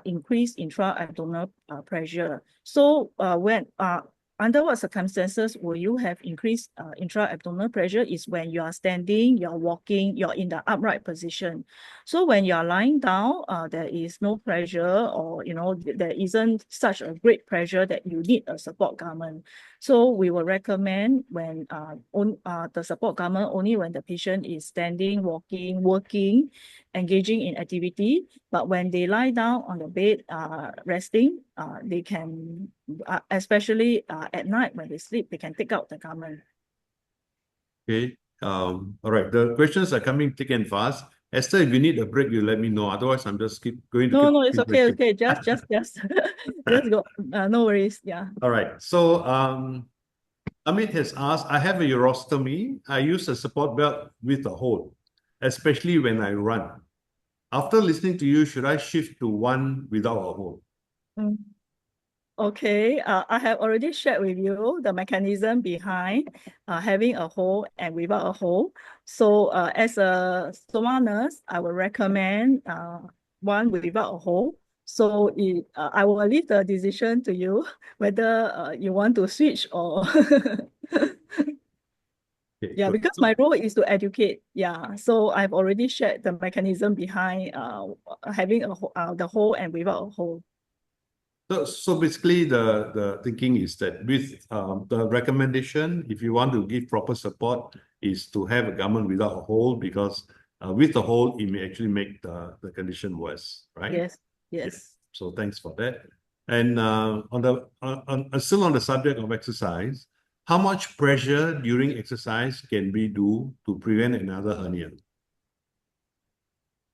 increased intra-abdominal pressure. So when under what circumstances will you have increased intra-abdominal pressure is when you are standing, you're walking, you're in the upright position. So when you're lying down, there is no pressure, or there isn't such a great pressure that you need a support garment. So we will recommend when the support garment only when the patient is standing, walking, working, engaging in activity. But when they lie down on the bed, resting, they can, especially at night when they sleep, they can take out the garment. Okay. All right. The questions are coming thick and fast. Esther, if you need a break, you let me know. Otherwise, I'm just going to No, it's okay. Okay, just just go. No worries. Yeah. All right. So Amit has asked, I have a urostomy. I use a support belt with a hole, especially when I run. After listening to you, should I shift to one without a hole? Okay, I have already shared with you the mechanism behind having a hole and without a hole. So as a stoma nurse, I would recommend one without a hole. So I will leave the decision to you whether you want to switch or Okay, yeah, good. because my role is to educate. Yeah, so I've already shared the mechanism behind having the hole and without a hole. So basically, the thinking is that with the recommendation, if you want to give proper support, is to have a garment without a hole, because with a hole, it may actually make the condition worse, right? Yes, Yeah. yes. So thanks for that. And still on the subject of exercise, how much pressure during exercise can we do to prevent another hernia?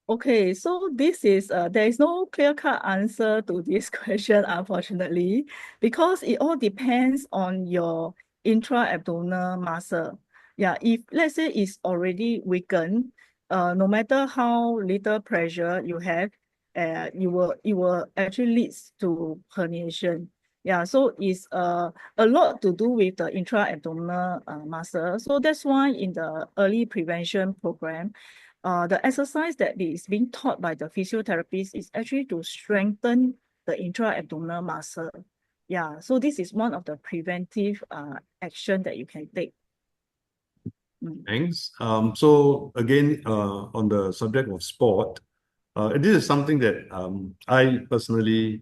Okay, so this is there is no clear-cut answer to this question, unfortunately, because it all depends on your intra-abdominal muscle. Yeah, if let's say it's already weakened, no matter how little pressure you have, it will actually leads to herniation. Yeah, so it's a lot to do with the intra-abdominal muscle. So that's why in the early prevention program, the exercise that is being taught by the physiotherapist is actually to strengthen the intra-abdominal muscle. Yeah, so this is one of the preventive action that you can take. Thanks. So again, on the subject of sport, this is something that I personally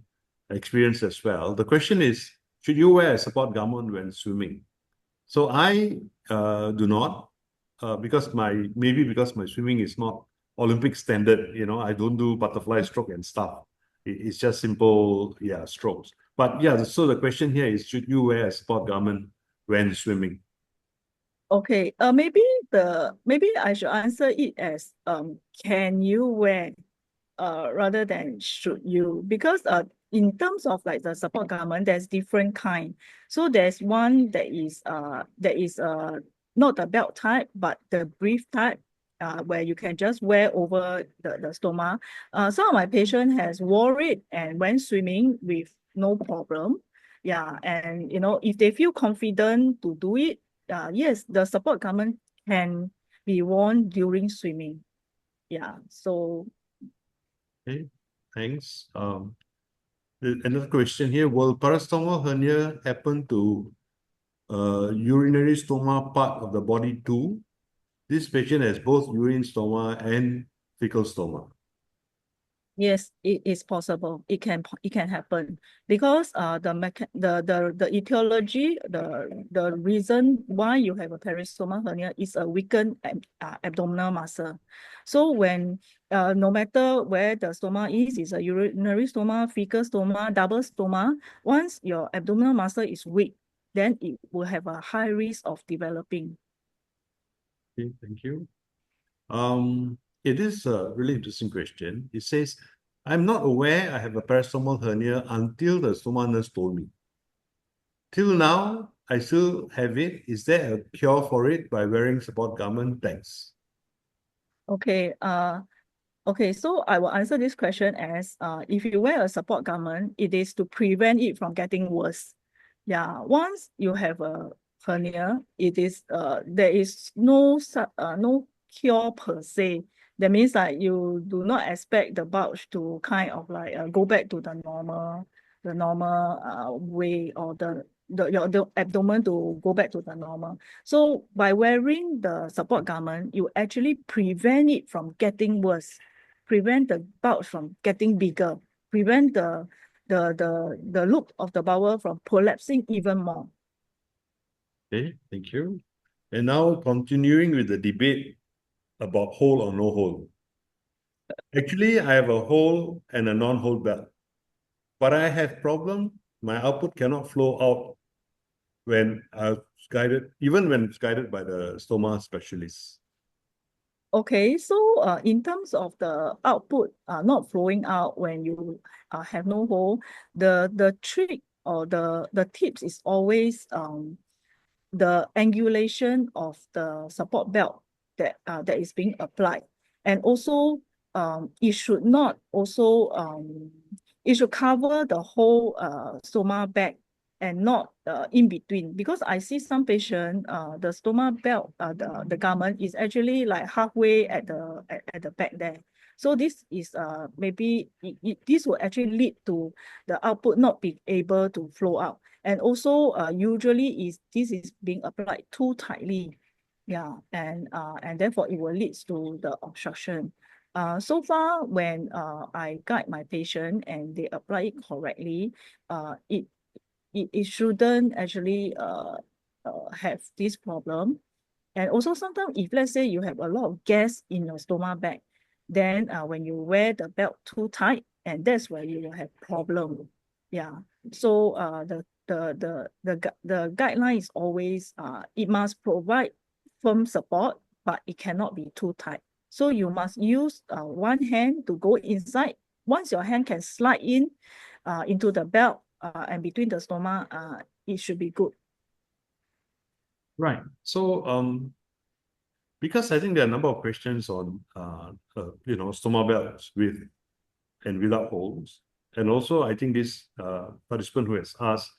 experienced as well. The question is, should you wear a support garment when swimming? So I do not, because maybe because my swimming is not Olympic standard, you know, I don't do butterfly stroke and stuff. It's just simple, yeah, strokes. But yeah, so the question here is, should you wear a support garment when swimming? Okay, maybe I should answer it as can you wear rather than should you, because in terms of like the support garment, there's different kind. So there's one that is not the belt type but the brief type, where you can just wear over the stoma. Some of my patient has wore it and went swimming with no problem. Yeah, and you know, if they feel confident to do it, yes, the support garment can be worn during swimming. Yeah, so Okay, thanks. Another question here, will parastomal hernia happen to urinary stoma part of the body too? This patient has both urine stoma and fecal stoma. yes, it is possible. It can happen because the etiology, the reason why you have a peristomal hernia is a weakened abdominal muscle. So when no matter where the stoma is a urinary stoma, fecal stoma, double stoma, once your abdominal muscle is weak, then it will have a high risk of developing. Okay, thank you. It is a really interesting question. It says, I'm not aware I have a peristomal hernia until the stoma nurse told me. Till now, I still have it. Is there a cure for it by wearing support garment? Thanks. Okay, okay, so I will answer this question as if you wear a support garment, it is to prevent it from getting worse. Yeah, once you have a hernia, it is there is no cure per se. That means that you do not expect the bulge to kind of like go back to the normal way, or the abdomen to go back to the normal. So by wearing the support garment, you actually prevent it from getting worse, prevent the bulge from getting bigger, prevent the loop of the bowel from prolapsing even more. Okay, thank you. And now continuing with the debate about hole or no hole. Actually, I have a hole and a non-hole belt, but I have problem. My output cannot flow out when guided, even when it's guided by the stoma specialist. Okay, so in terms of the output not flowing out when you have no hole, the trick or the tips is always the angulation of the support belt that is being applied, and also it should not also it should cover the whole stoma bag and not in between, because I see some patient the stoma belt the garment is actually like halfway at the back there. So this is maybe this will actually lead to the output not being able to flow out. And also usually this is being applied too tightly. Yeah, and therefore it will lead to the obstruction. So far, when I guide my patient and they apply it correctly, it shouldn't actually have this problem. And also sometimes if let's say you have a lot of gas in your stoma bag, then when you wear the belt too tight, and that's where you will have problem. Yeah. So the guideline is always it must provide firm support, but it cannot be too tight. So you must use one hand to go inside. Once your hand can slide in into the belt and between the stoma, it should be good. Right. So because I think there are a number of questions on stoma belts with and without holes. And also, I think this participant who has asked,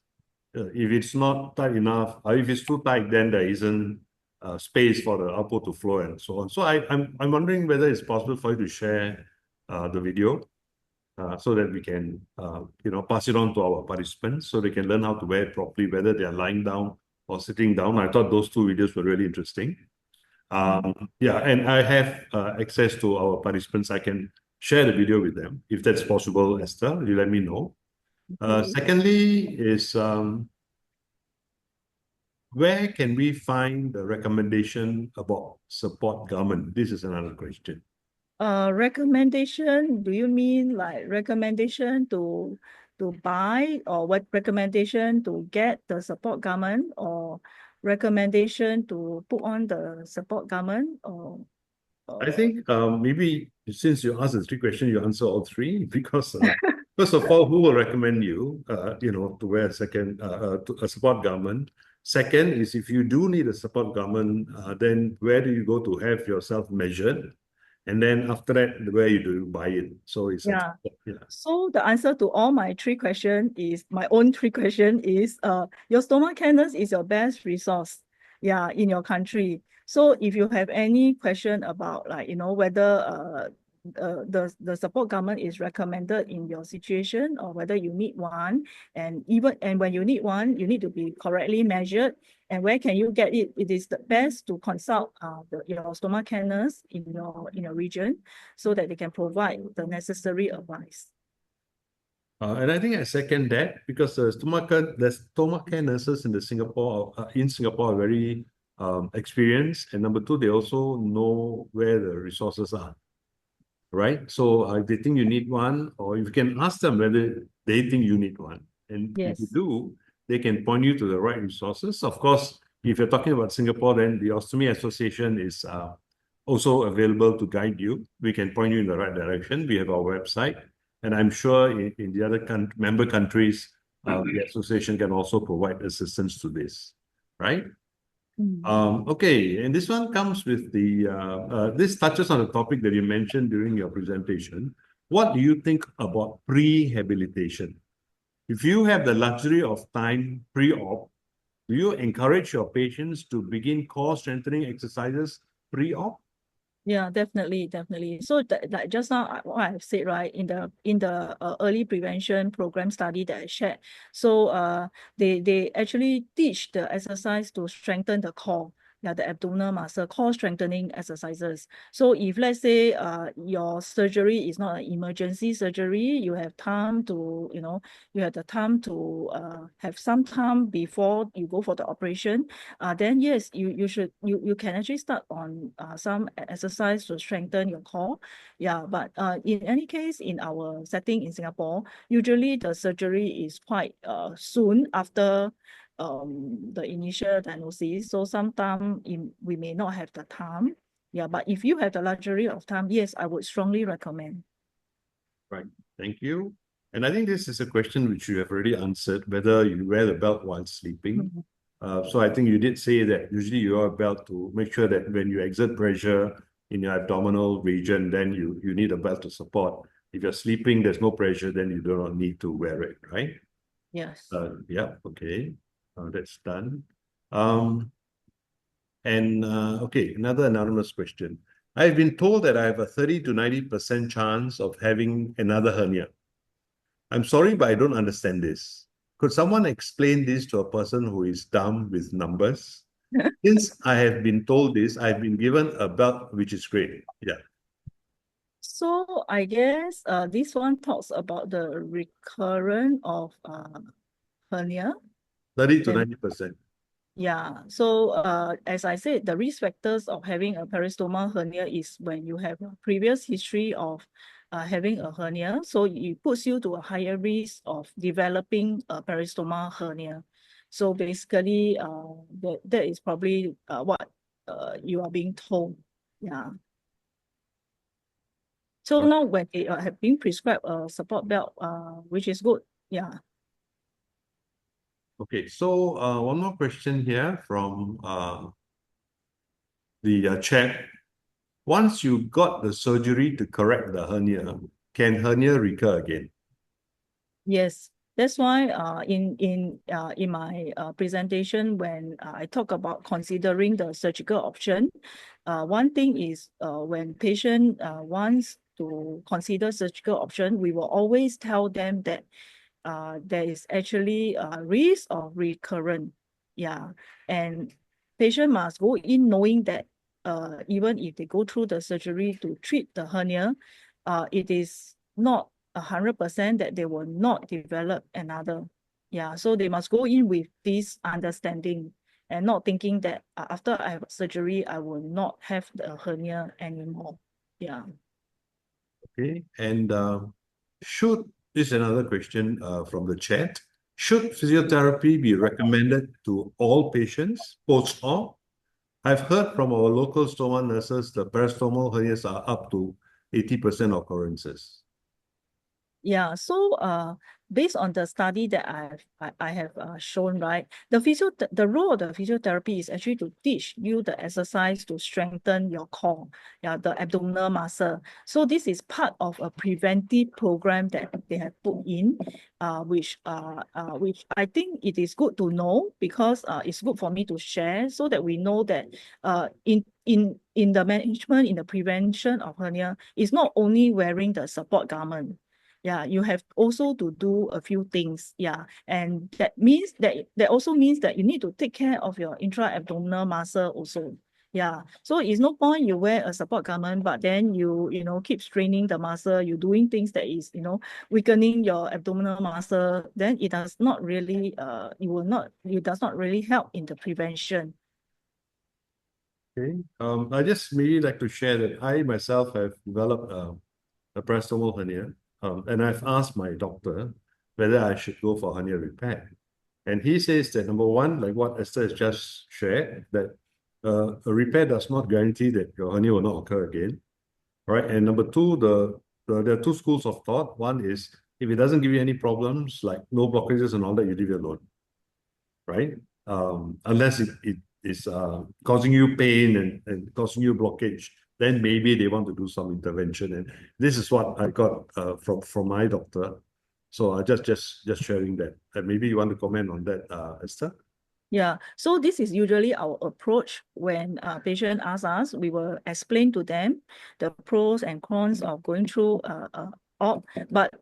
if it's not tight enough, or if it's too tight, then there isn't space for the output to flow and so on. So I'm wondering whether it's possible for you to share the video so that we can pass it on to our participants so they can learn how to wear it properly, whether they are lying down or sitting down. I thought those two videos were really interesting. Yeah, and I have access to our participants. I can share the video with them if that's possible. Esther, you let me know. Secondly is where can we find the recommendation about support garment? This is another question. Recommendation, do you mean like recommendation to buy, or what recommendation to get the support garment, or recommendation to put on the support garment, or I think maybe since you asked the three questions, you answer all three because first of all, who will recommend you, to wear a support garment? Second is if you do need a support garment, then where do you go to have yourself measured? And then after that, where do you buy it? So it's yeah. yeah. So the answer to all my three questions is, my own three questions is, your stomach care nurse is your best resource, yeah, in your country. So if you have any question about, like, whether the support garment is recommended in your situation, or whether you need one, and when you need one, you need to be correctly measured, and where can you get it? It is the best to consult your stomach care nurse in your region, so that they can provide the necessary advice. And I think I second that because the stomach care nurses in Singapore are very experienced, and number two, they also know where the resources are, right? So if they think you need one, or you can ask them whether they think you need one, and if you Yes. do, they can point you to the right resources. Of course, if you're talking about Singapore, then the Ostomy Association is also available to guide you. We can point you in the right direction. We have our website. And I'm sure in the other member countries, the association can also provide assistance to this, right? Okay, and this one comes with this touches on a topic that you mentioned during your presentation. What do you think about prehabilitation? If you have the luxury of time pre-op, do you encourage your patients to begin core strengthening exercises pre-op? Yeah, definitely. So like just now, what I've said, right, in the early prevention program study that I shared, so they actually teach the exercise to strengthen the core, the abdominal muscle, core strengthening exercises. So if let's say your surgery is not an emergency surgery, you have time to, you have the time to have some time before you go for the operation, then yes, you can actually start on some exercise to strengthen your core. Yeah, but in any case, in our setting in Singapore, usually the surgery is quite soon after the initial diagnosis. So sometimes we may not have the time. Yeah, but if you have the luxury of time, yes, I would strongly recommend. Right. Thank you. And I think this is a question which you have already answered, whether you wear the belt while sleeping. So I think you did say that usually you wear a belt to make sure that when you exert pressure in your abdominal region, then you need a belt to support. If you're sleeping, there's no pressure, then you do not need to wear it, right? Yes. Yeah, okay. That's done. Okay, another anonymous question. I've been told that I have a 30 to 90% chance of having another hernia. I'm sorry, but I don't understand this. Could someone explain this to a person who is dumb with numbers? Since I have been told this, I've been given a belt, which is great. Yeah. So I guess this one talks about the recurrence of hernia. 30 to 90%. Yeah, so as I said, the risk factors of having a peristomal hernia is when you have a previous history of having a hernia, so it puts you to a higher risk of developing a peristomal hernia. So basically, that is probably what you are being told. Yeah. So now when they have been prescribed a support belt, which is good. Yeah. Okay, so one more question here from the chat. Once you got the surgery to correct the hernia, can hernia recur again? Yes, that's why in my presentation when I talk about considering the surgical option, one thing is when patient wants to consider surgical option, we will always tell them that there is actually a risk of recurrent. Yeah, and patient must go in knowing that even if they go through the surgery to treat the hernia, it is not 100% that they will not develop another. Yeah, so they must go in with this understanding and not thinking that after I have surgery, I will not have the hernia anymore. Yeah. Okay, and this is another question from the chat. Should physiotherapy be recommended to all patients post-op? I've heard from our local stoma nurses the parastomal hernias are up to 80% occurrences. Yeah, so based on the study that I have shown, right, the role of the physiotherapy is actually to teach you the exercise to strengthen your core, yeah, the abdominal muscle. So this is part of a preventive program that they have put in, which I think it is good to know because it's good for me to share so that we know that in the management, in the prevention of hernia, it's not only wearing the support garment. Yeah, you have also to do a few things. Yeah, and that means that also means that you need to take care of your intra-abdominal muscle also. Yeah, so it's no point you wear a support garment, but then you keep straining the muscle, you're doing things that is weakening your abdominal muscle, then it does not really it does not really help in the prevention. Okay, I just maybe like to share that I myself have developed a parastomal hernia. And I've asked my doctor whether I should go for hernia repair. And he says that number one, like what Esther has just shared, that a repair does not guarantee that your hernia will not occur again. Right. And number two, there are two schools of thought. One is if it doesn't give you any problems, like no blockages and all that, you leave it alone. Right. Unless it is causing you pain and causing you blockage, then maybe they want to do some intervention. And this is what I got from my doctor. So just sharing that. And maybe you want to comment on that, Esther? Yeah, so this is usually our approach when a patient asks us. We will explain to them the pros and cons of going through op. But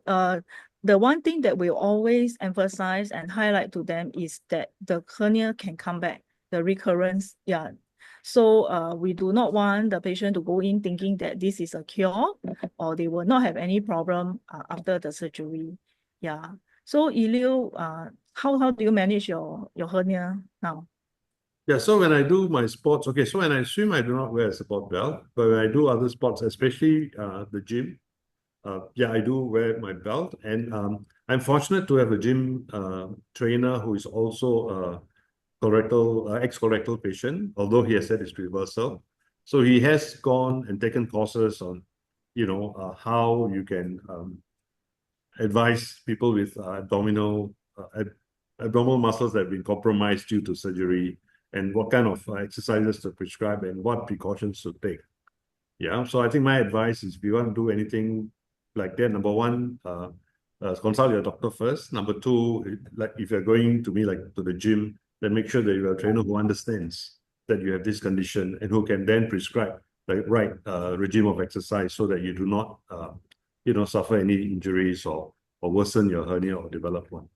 the one thing that we always emphasize and highlight to them is that the hernia can come back, the recurrence. Yeah. So we do not want the patient to go in thinking that this is a cure or they will not have any problem after the surgery. Yeah. So Elio, how do you manage your hernia now? Yeah, so when I do my sports, okay, so when I swim, I do not wear a support belt. But when I do other sports, especially the gym, yeah, I do wear my belt. And I'm fortunate to have a gym trainer who is also a ex-colorectal patient, although he has said it's reversal. So he has gone and taken courses on, how you can advise people with abdominal muscles that have been compromised due to surgery and what kind of exercises to prescribe and what precautions to take. Yeah, so I think my advice is if you want to do anything like that, number one, consult your doctor first. Number two, like if you're going to to the gym, then make sure that you have a trainer who understands that you have this condition and who can then prescribe the right regime of exercise so that you do not suffer any injuries or worsen your hernia or develop one.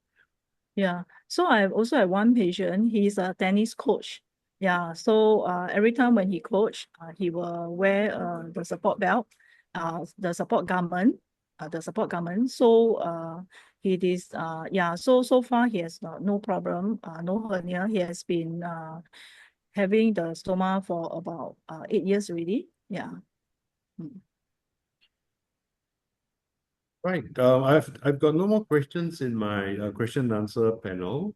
Yeah, so I also have one patient. He's a tennis coach. Yeah, so every time when he coach, he will wear the support belt, the support garment, So it is yeah. So far he has no problem, no hernia. He has been having the stoma for about 8 years already. Yeah. Right. I've got no more questions in my question and answer panel.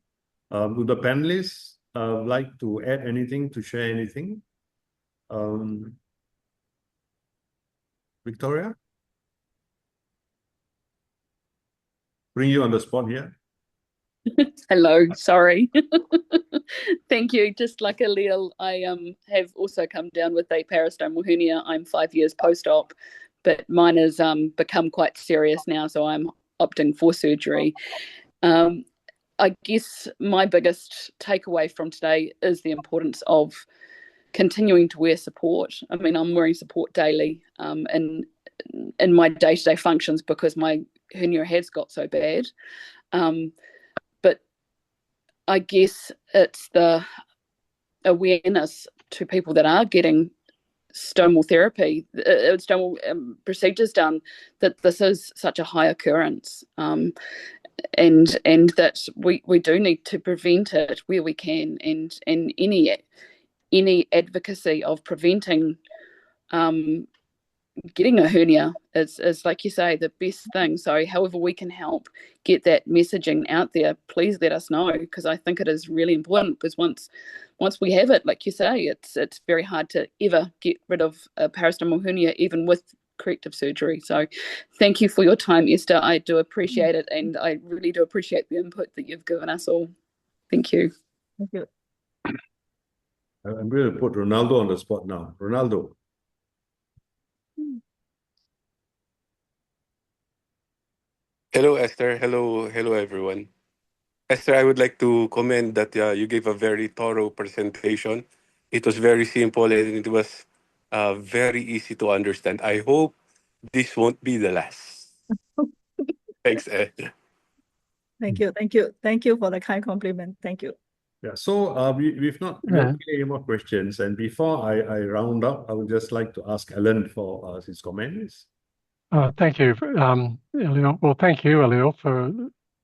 Would the panelists like to add anything, to share anything? Victoria? Bring you on the spot here. Hello, sorry. Thank you. Just like Alil, I have also come down with a parastomal hernia. I'm 5 years post-op, but mine has become quite serious now, so I'm opting for surgery. I guess my biggest takeaway from today is the importance of continuing to wear support. I mean, I'm wearing support daily in my day-to-day functions because my hernia has got so bad. But I guess it's the awareness to people that are getting stomal therapy, stomal procedures done, that this is such a high occurrence, and that we do need to prevent it where we can, and any advocacy of preventing getting a hernia is, like you say, the best thing. So however we can help get that messaging out there, please let us know, because I think it is really important, because once we have it, like you say, it's very hard to ever get rid of a parastomal hernia, even with corrective surgery. So thank you for your time, Esther. I do appreciate it, and I really do appreciate the input that you've given us all. Thank you. Thank you. I'm going to put Ronaldo on the spot now. Ronaldo. Hello, Esther. Hello, everyone. Esther, I would like to comment that you gave a very thorough presentation. It was very simple and it was very easy to understand. I hope this won't be the last. Thanks, Ed. Thank you. Thank you. Thank you for the kind compliment. Thank you. Yeah, so we've not any more questions. And before I round up, I would just like to ask Alan for his comments. Thank you, Elio. Well, thank you, Elio, for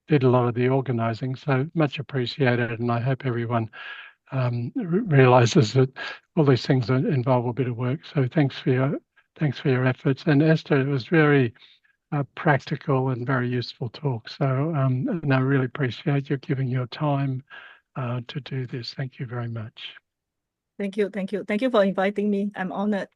did a lot of the organising, so much appreciated. And I hope everyone realises that all these things involve a bit of work. So thanks for your efforts. And Esther, it was very practical and very useful talk. So and I really appreciate you giving your time to do this. Thank you very much. Thank you. Thank you. Thank you for inviting me. I'm honoured.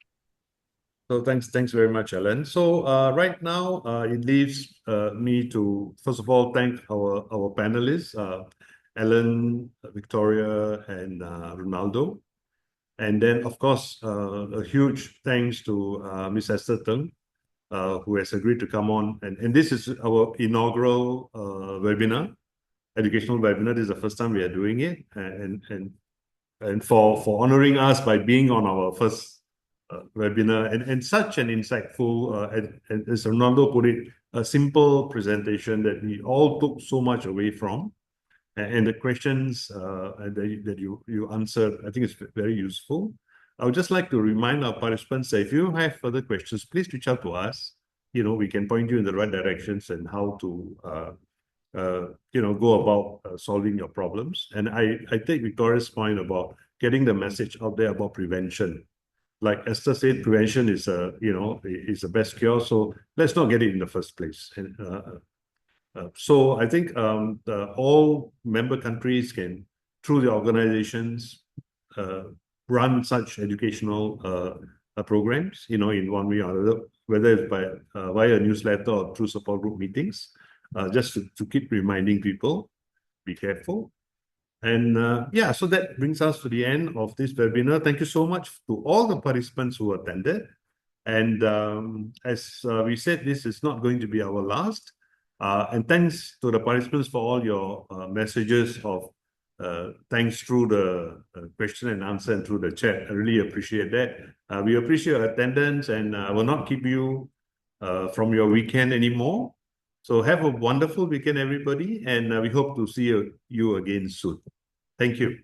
So thanks very much, Alan. So right now, it leaves me to, first of all, thank our panelists, Alan, Victoria, and Ronaldo. And then, of course, a huge thanks to Miss Esther THNG, who has agreed to come on. And this is our inaugural webinar, educational webinar. This is the first time we are doing it. And for honouring us by being on our first webinar, and such an insightful, and as Ronaldo put it, a simple presentation that we all took so much away from, and the questions that you answered, I think it's very useful. I would just like to remind our participants that if you have further questions, please reach out to us. We can point you in the right directions and how to go about solving your problems. And I take Victoria's point about getting the message out there about prevention. Like Esther said, prevention is is the best cure. So let's not get it in the first place. And so I think all member countries can, through the organizations, run such educational programs, in one way or another, whether it's via newsletter or through support group meetings, just to keep reminding people, be careful. And yeah, so that brings us to the end of this webinar. Thank you so much to all the participants who attended. And as we said, this is not going to be our last. And thanks to the participants for all your messages of thanks through the question and answer and through the chat. I really appreciate that. We appreciate your attendance, and I will not keep you from your weekend anymore. So have a wonderful weekend, everybody, and we hope to see you again soon. Thank you.